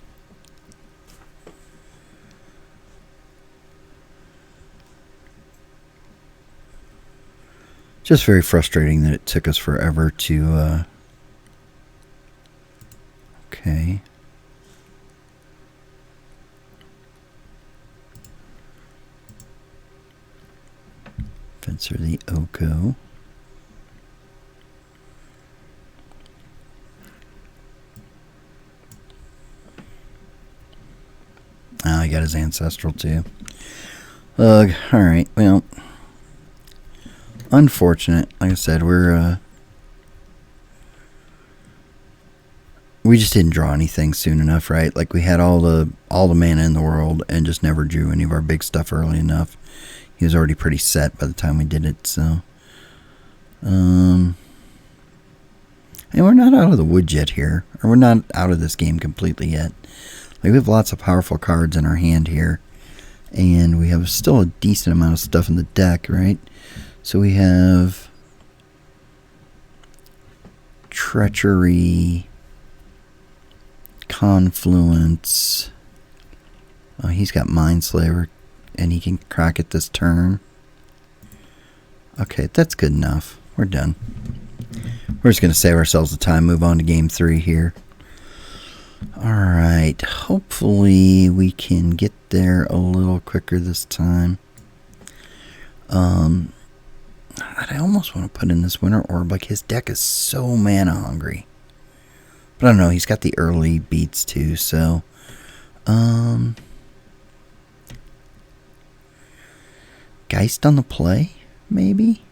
Just very frustrating that it took us forever to... Okay. Venser the Oko. Oh, he got his Ancestral too. Ugh, alright, well. Unfortunate. Like I said, we just didn't draw anything soon enough, right? Like we had all the mana in the world and just never drew any of our big stuff early enough. He was already pretty set by the time we did it, so. And we're not out of the woods yet here. Or we're not out of this game completely yet. Like we have lots of powerful cards in our hand here. And we have still a decent amount of stuff in the deck, right? So we have Treachery, Confluence. Oh, he's got Mindslaver. And he can crack it this turn. Okay, that's good enough. We're done. We're just going to save ourselves the time, move on to game 3 here. Alright, hopefully we can get there a little quicker this time. I almost want to put in this Winter Orb. Like, his deck is so mana hungry. But I don't know, he's got the early beats too, so... Geist on the play, maybe?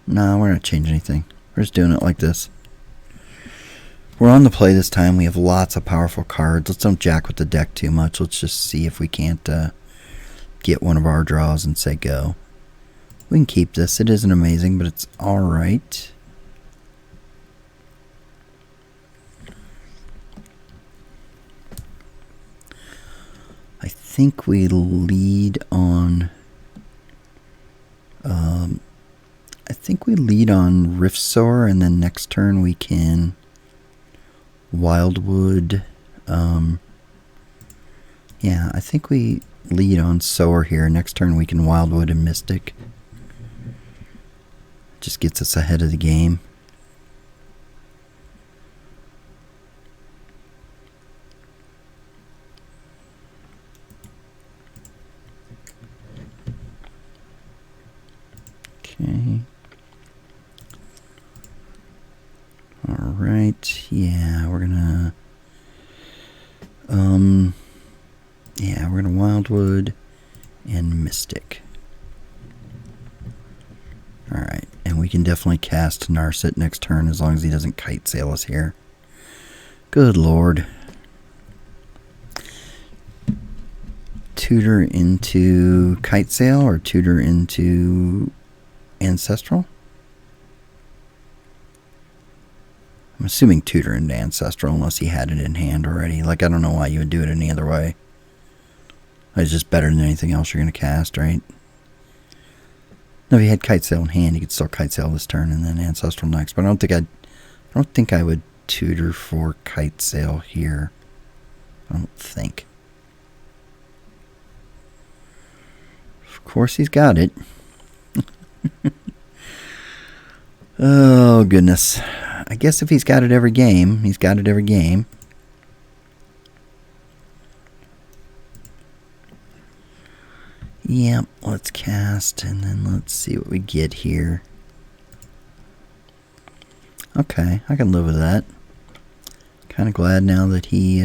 No, we're not changing anything. We're just doing it like this. We're on the play this time. We have lots of powerful cards. Let's don't jack with the deck too much. Let's just see if we can't get one of our draws and say go. We can keep this. It isn't amazing, but it's alright. I think we lead on... I think we lead on Riftsoar, and then next turn we can Wildwood. Yeah, I think we lead on Soar here. Next turn we can Wildwood and Mystic. Just gets us ahead of the game. Okay. Alright, yeah, we're gonna Wildwood and Mystic. Alright, and we can definitely cast Narset next turn as long as he doesn't kite sail us here. Good lord. Tutor into kite sail or tutor into Ancestral? I'm assuming tutor into Ancestral unless he had it in hand already. Like, I don't know why you would do it any other way. It's just better than anything else you're going to cast, right? No, if you had Kite Sail in hand, you could still Kite Sail this turn and then Ancestral next. But I don't think I would tutor for Kite Sail here. I don't think. Of course he's got it. Oh, goodness. I guess if he's got it every game, he's got it every game. Yep, let's cast, and then let's see what we get here. Okay, I can live with that. Kind of glad now that he,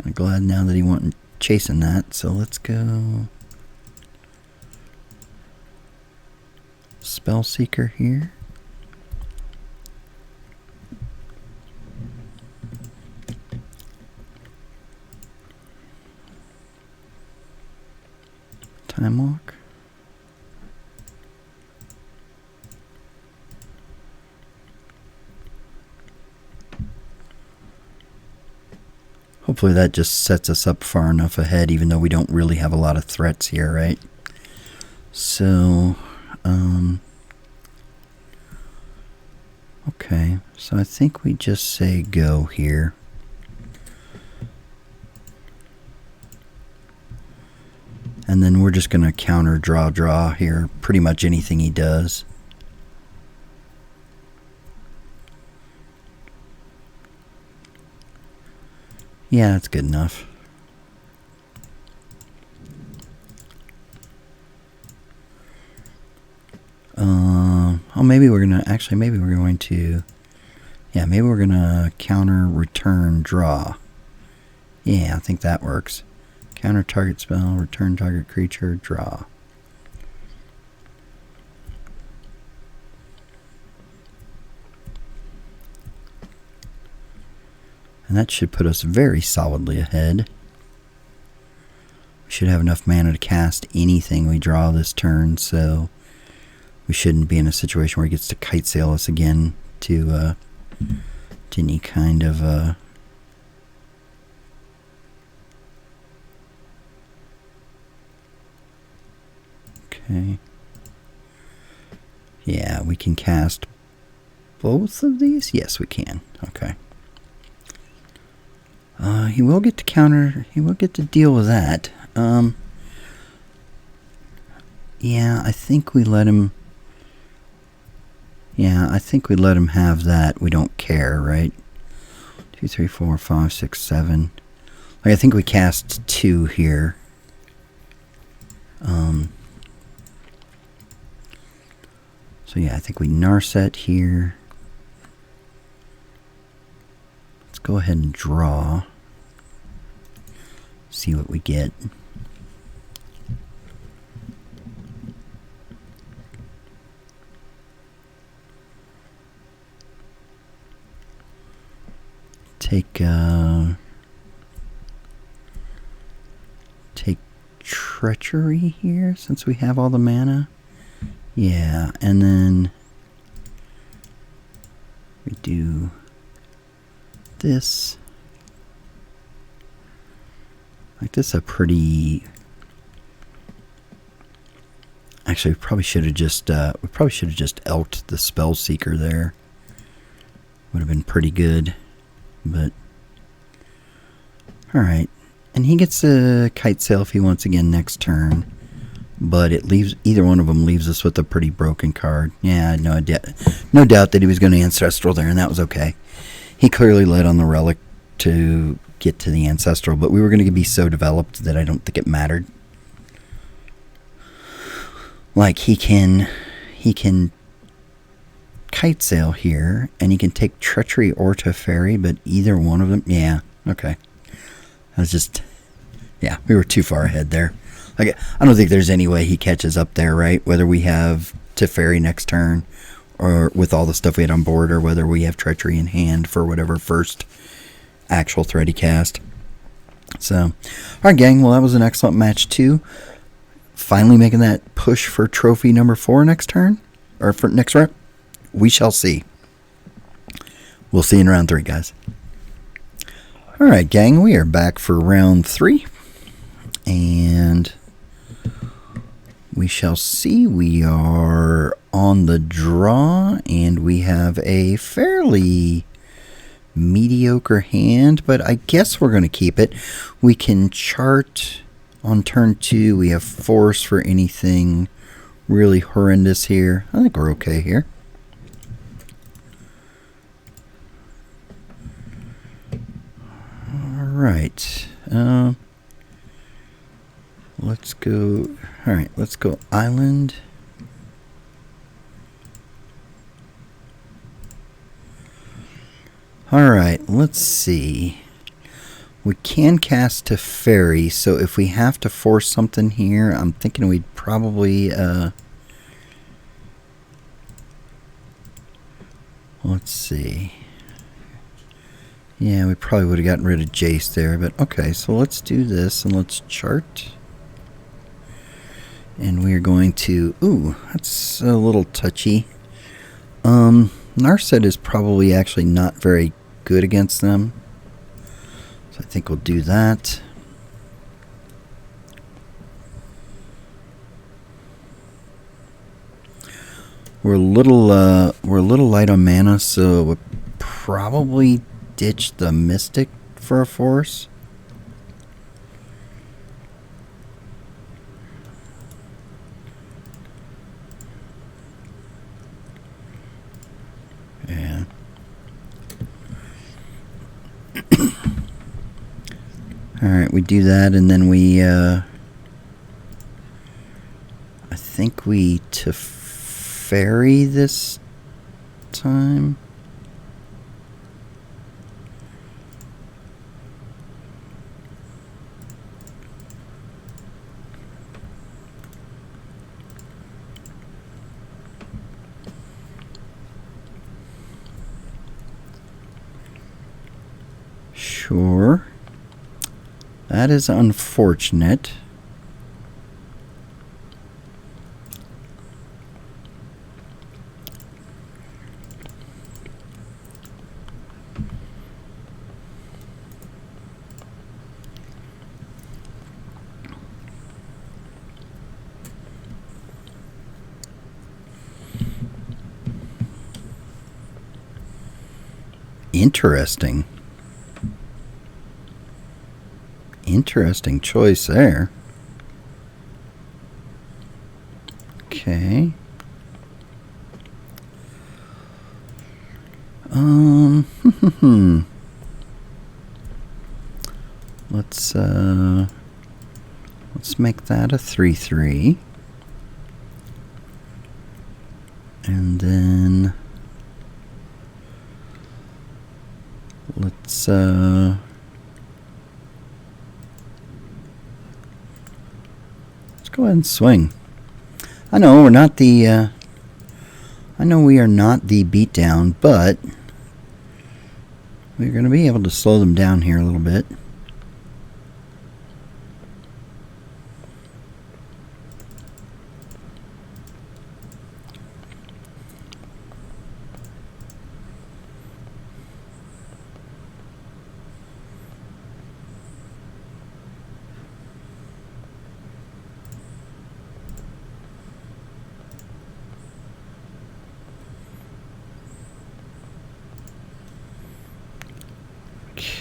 wasn't chasing that, so let's go Spellseeker here. Time Walk. Hopefully that just sets us up far enough ahead, even though we don't really have a lot of threats here, right? So, okay, so I think we just say go here. And then we're just going to counter draw here, pretty much anything he does. Yeah, that's good enough. Oh, maybe we're going to, yeah, maybe we're going to counter return draw. Yeah, I think that works. Counter target spell, return target creature, draw. And that should put us very solidly ahead. We should have enough mana to cast anything we draw this turn, so we shouldn't be in a situation where he gets to kite sail us again to any kind of okay. Yeah, we can cast both of these? Yes, we can. Okay. He will get to counter. He will get to deal with that. Yeah, I think we let him. Yeah, I think we let him have that. We don't care, right? 2, 3, 4, 5, 6, 7. Like I think we cast 2 here. So yeah, I think we Narset here. Let's go ahead and draw. See what we get. Take Treachery here since we have all the mana. Yeah, and then we do this. Like this, a pretty. Actually, we probably should have just elked the Spell Seeker there. Would have been pretty good, but all right. And he gets a Kite Sail if he wants again next turn. But it leaves either one of them leaves us with a pretty broken card. Yeah, no doubt that he was going to Ancestral there, and that was okay. He clearly led on the Relic to get to the Ancestral, but we were going to be so developed that I don't think it mattered. Like he can Kite Sail here, and he can take Treachery or Teferi, but either one of them, yeah, okay. I was just, yeah, we were too far ahead there. Like, I don't think there's any way he catches up there, right? Whether we have Teferi next turn, or with all the stuff we had on board, or whether we have Treachery in hand for whatever first actual threat he cast. So, all right, gang. Well, that was an excellent match too. Finally making that push for trophy number 4 next turn, or for next round. We shall see. We'll see you in round 3, guys. All right, gang, we are back for round 3, and we shall see. We are on the draw, and we have a fairly mediocre hand, but I guess we're going to keep it. We can chart on turn 2. We have Force for anything really horrendous here. I think we're okay here. Right. Let's go. All right, let's go Island. All right, let's see. We can cast Teferi, so if we have to force something here, I'm thinking we'd probably let's see. Yeah, we probably would have gotten rid of Jace there, but okay, so let's do this and let's chart. And we're going to, ooh, that's a little touchy. Narset is probably actually not very good against them. So I think we'll do that. We're a little light on mana, so we'll probably ditch the Mystic for a force. Yeah. Alright, we do that, and then we I think we Teferi this time. Sure. That is unfortunate. Interesting. Interesting choice there. Okay. Let's make that a 3/3. And then let's go ahead and swing. I know we're not the I know we are not the beatdown, but we're going to be able to slow them down here a little bit.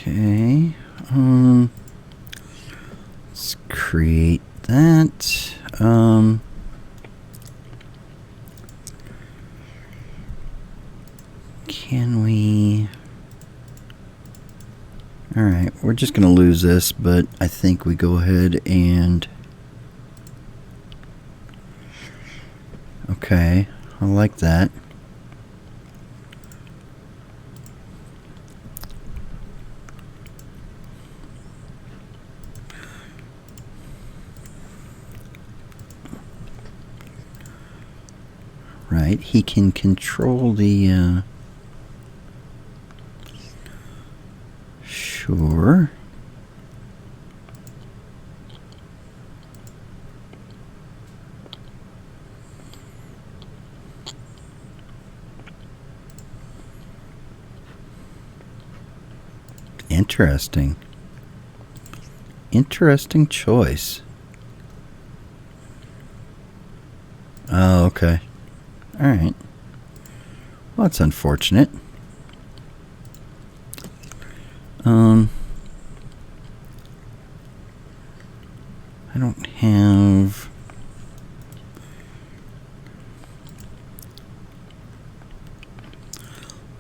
Okay, let's create that. Can we? All right, we're just gonna lose this, but I think we go ahead and. Okay, I like that. Right, he can control the, sure. Interesting. Interesting choice. Oh, okay. Alright. Well, that's unfortunate. I don't have...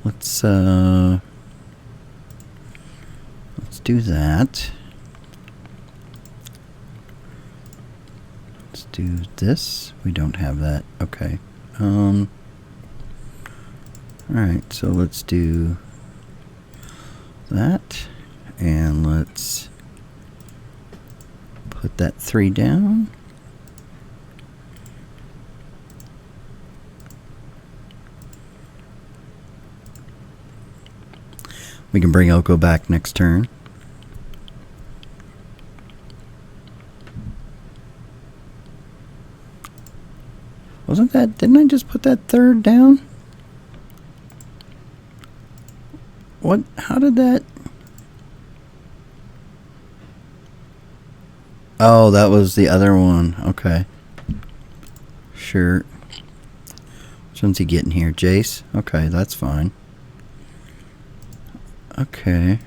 Let's do that. Let's do this. We don't have that. Okay. Alright, so let's do that, and let's put that 3 down. We can bring Oko back next turn. Wasn't that, didn't I just put that 3rd down? What, how did that? Oh, that was the other one. Okay. Sure. Which one's he getting here? Jace? Okay, that's fine. Okay.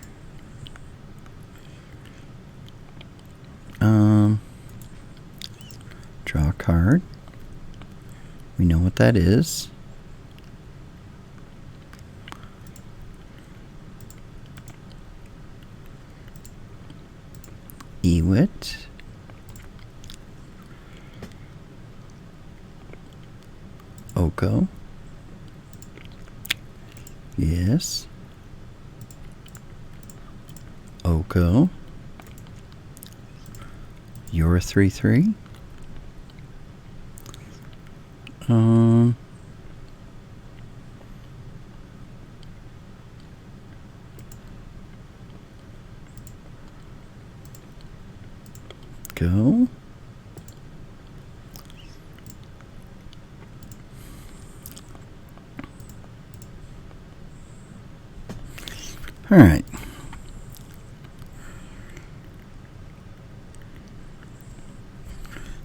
Draw a card. We know what that is. Ewit. Oko. Yes. Oko. You're a 3/3. Go. All right.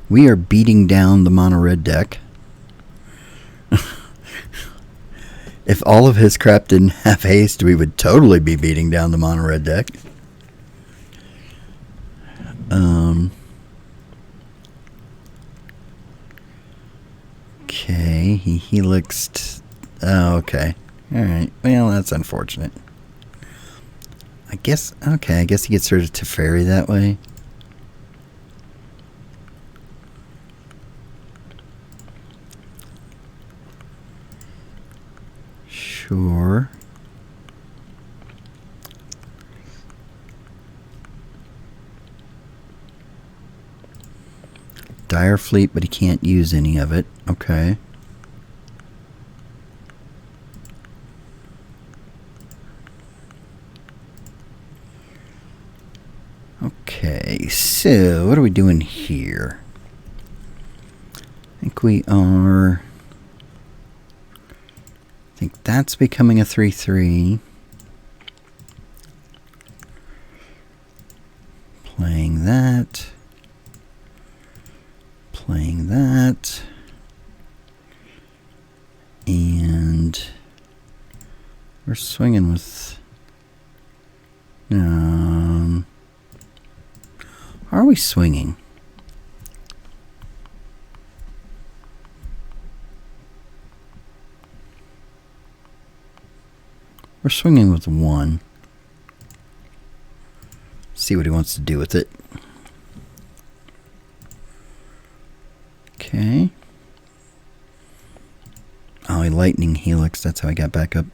We are beating down the mono red deck. If all of his crap didn't have haste, we would totally be beating down the mono red deck. Okay, he looks... oh, okay. All right. Well, that's unfortunate. I guess, okay, I guess he gets rid of Teferi that way. Sure. Dire Fleet, but he can't use any of it. Okay. Okay, so what are we doing here? I think we are... I think that's becoming a 3/3. Playing that. Playing that. And we're swinging with... Are we swinging? We're swinging with 1. See what he wants to do with it. Okay. Oh, he lightning helix. That's how I got back up.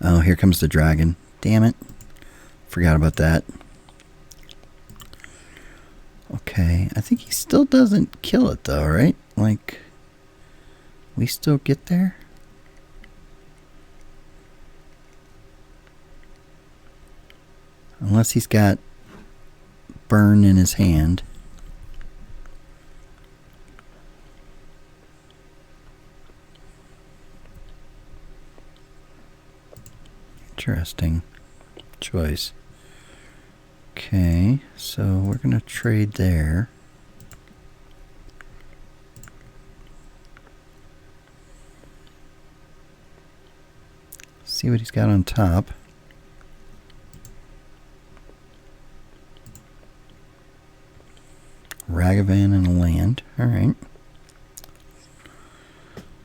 Oh, here comes the dragon. Damn it. Forgot about that. Okay. I think he still doesn't kill it though, right? Like, we still get there? Unless he's got burn in his hand. Interesting choice. Okay, so we're going to trade there. See what he's got on top. Ragavan and a land. Alright.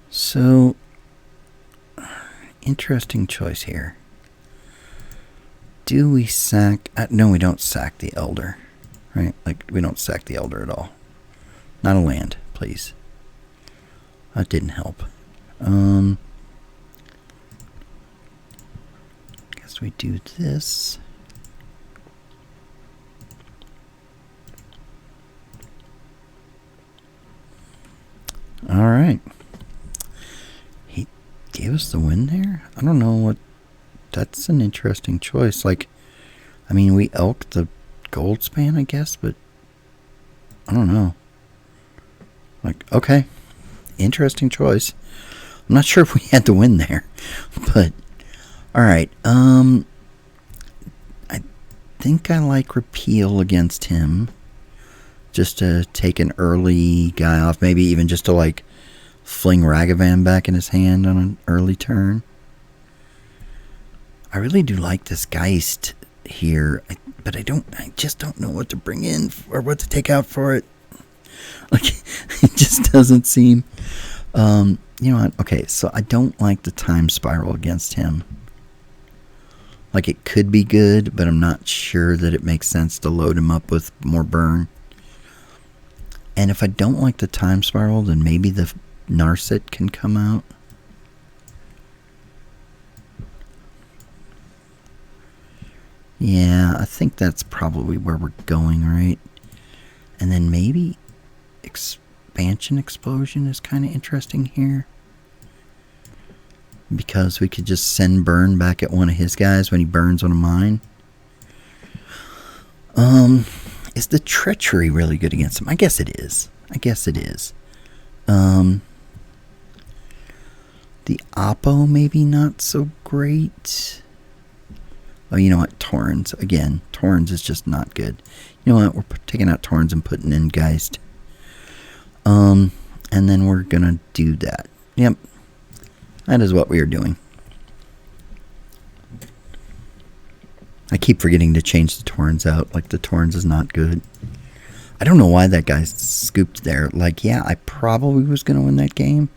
So, interesting choice here. Do we sack... no, we don't sack the Elder. Right? Like, we don't sack the Elder at all. Not a land, please. That didn't help. Guess we do this. Alright. He gave us the win there? I don't know what... That's an interesting choice. Like, I mean, we elked the gold span, I guess, but I don't know. Like, okay. Interesting choice. I'm not sure if we had the win there, but alright. I think I like repeal against him. Just to take an early guy off. Maybe even just to, like, fling Ragavan back in his hand on an early turn. I really do like this Geist here. But I just don't know what to bring in or what to take out for it. Like, it just doesn't seem... you know what? Okay, so I don't like the time spiral against him. Like, it could be good, but I'm not sure that it makes sense to load him up with more burn. And if I don't like the time spiral, then maybe the Narset can come out. Yeah, I think that's probably where we're going, right? And then maybe Expansion Explosion is kind of interesting here. Because we could just send burn back at one of his guys when he burns one of mine. Is the Treachery really good against him? I guess it is. I guess it is. The Oppo maybe not so great. Oh, you know what? Torrens. Again, Torrens is just not good. You know what? We're taking out Torrens and putting in Geist. And then we're going to do that. Yep. That is what we are doing. I keep forgetting to change the Torrens out. Like, the Torrens is not good. I don't know why that guy scooped there. Like, yeah, I probably was going to win that game.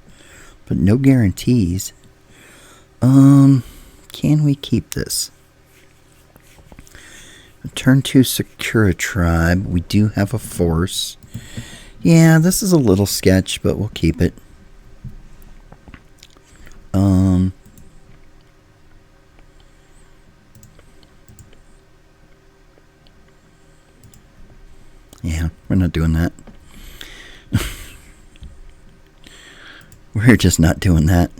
But no guarantees. Can we keep this? Turn 2 Secure Tribe. We do have a force. Yeah, this is a little sketch, but we'll keep it. Yeah, we're not doing that. We're just not doing that.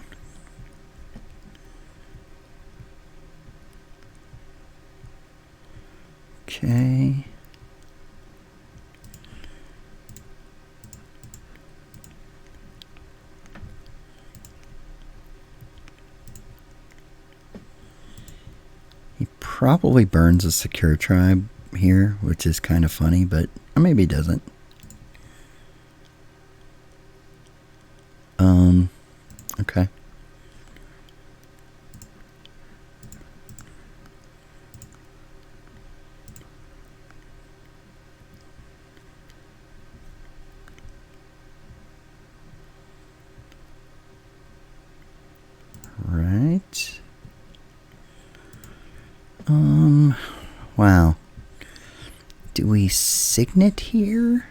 Okay. He probably burns a Secure Tribe here, which is kind of funny, but maybe he doesn't. Okay. Right. Wow. Do we signet here?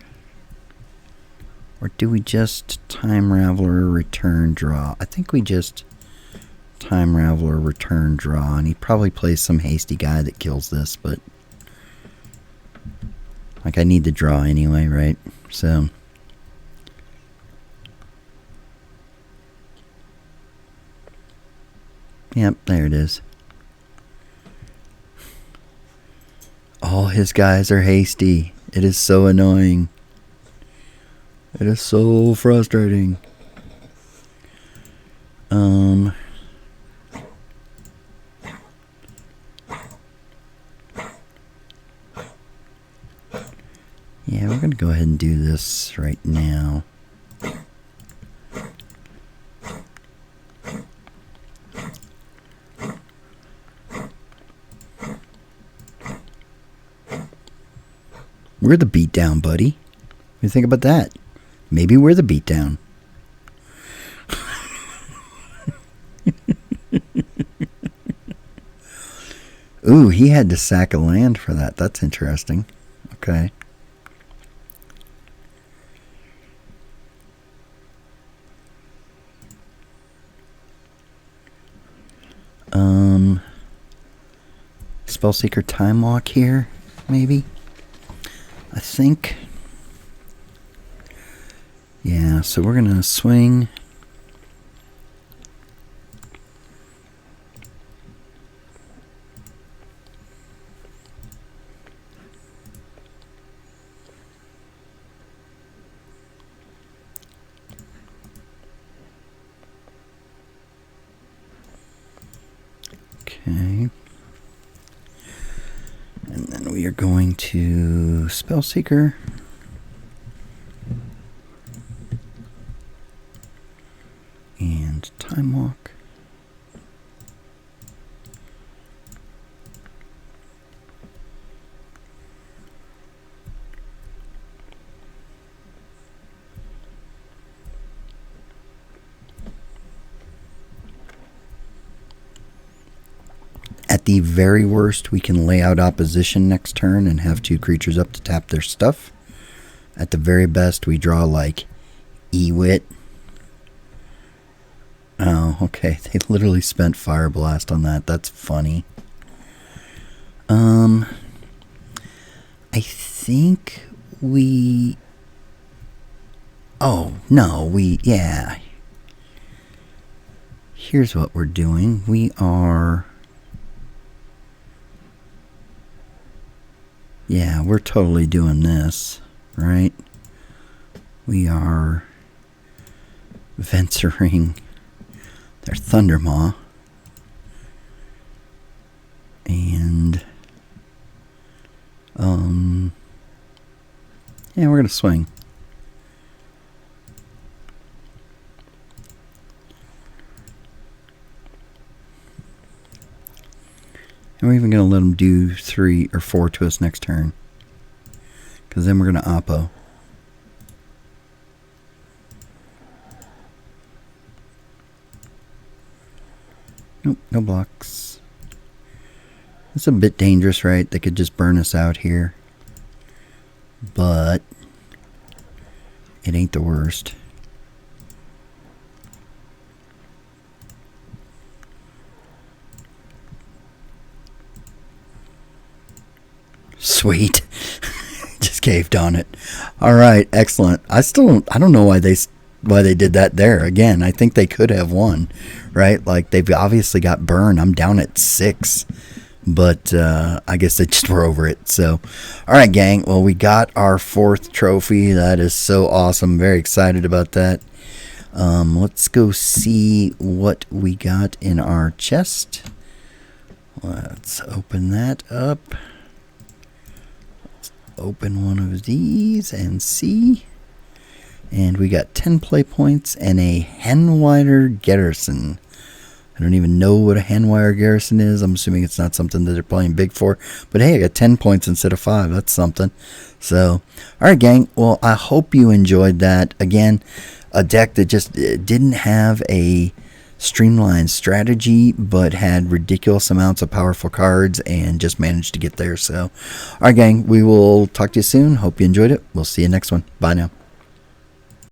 Or do we just Time Raveler, return, draw? I think we just Time Raveler, return, draw. And he probably plays some hasty guy that kills this, but like I need the draw anyway, right? So yep, there it is. All his guys are hasty. It is so annoying. It is so frustrating. Yeah, we're going to go ahead and do this right now. We're the beatdown, buddy. What do you think about that? Maybe we're the beatdown. Ooh, he had to sack a land for that. That's interesting. Okay. Spellseeker Time Walk here, maybe? I think. Yeah, so we're going to swing. Okay. And then we are going to Spellseeker. And Time Walk. At the very worst, we can lay out opposition next turn and have 2 creatures up to tap their stuff. At the very best, we draw like Ewit. Oh, okay. They literally spent Fire Blast on that. That's funny. I think we... Oh, no, yeah. Here's what we're doing. We are... Yeah, we're totally doing this, right? We are venturing their Thundermaw. And, yeah, we're going to swing. And we're even going to let them do 3 or 4 to us next turn. Because then we're going to Oppo. Nope, no blocks. It's a bit dangerous, right? They could just burn us out here. But it ain't the worst. Sweet. Just caved on it. All right, excellent. I don't know why they did that there. Again, I think they could have won, right? Like, they've obviously got burn. I'm down at 6. But I guess they just were over it. So, all right, gang. Well, we got our 4th trophy. That is so awesome. Very excited about that. Let's go see what we got in our chest. Let's open that up. Let's open one of these and see. And we got 10 play points and a Henwider Garrison. I don't even know what a Henwider Garrison is. I'm assuming it's not something that they're playing big for. But hey, I got 10 points instead of 5. That's something. So, alright, gang. Well, I hope you enjoyed that. Again, a deck that just didn't have a streamlined strategy, but had ridiculous amounts of powerful cards and just managed to get there. So, alright, gang. We will talk to you soon. Hope you enjoyed it. We'll see you next one. Bye now.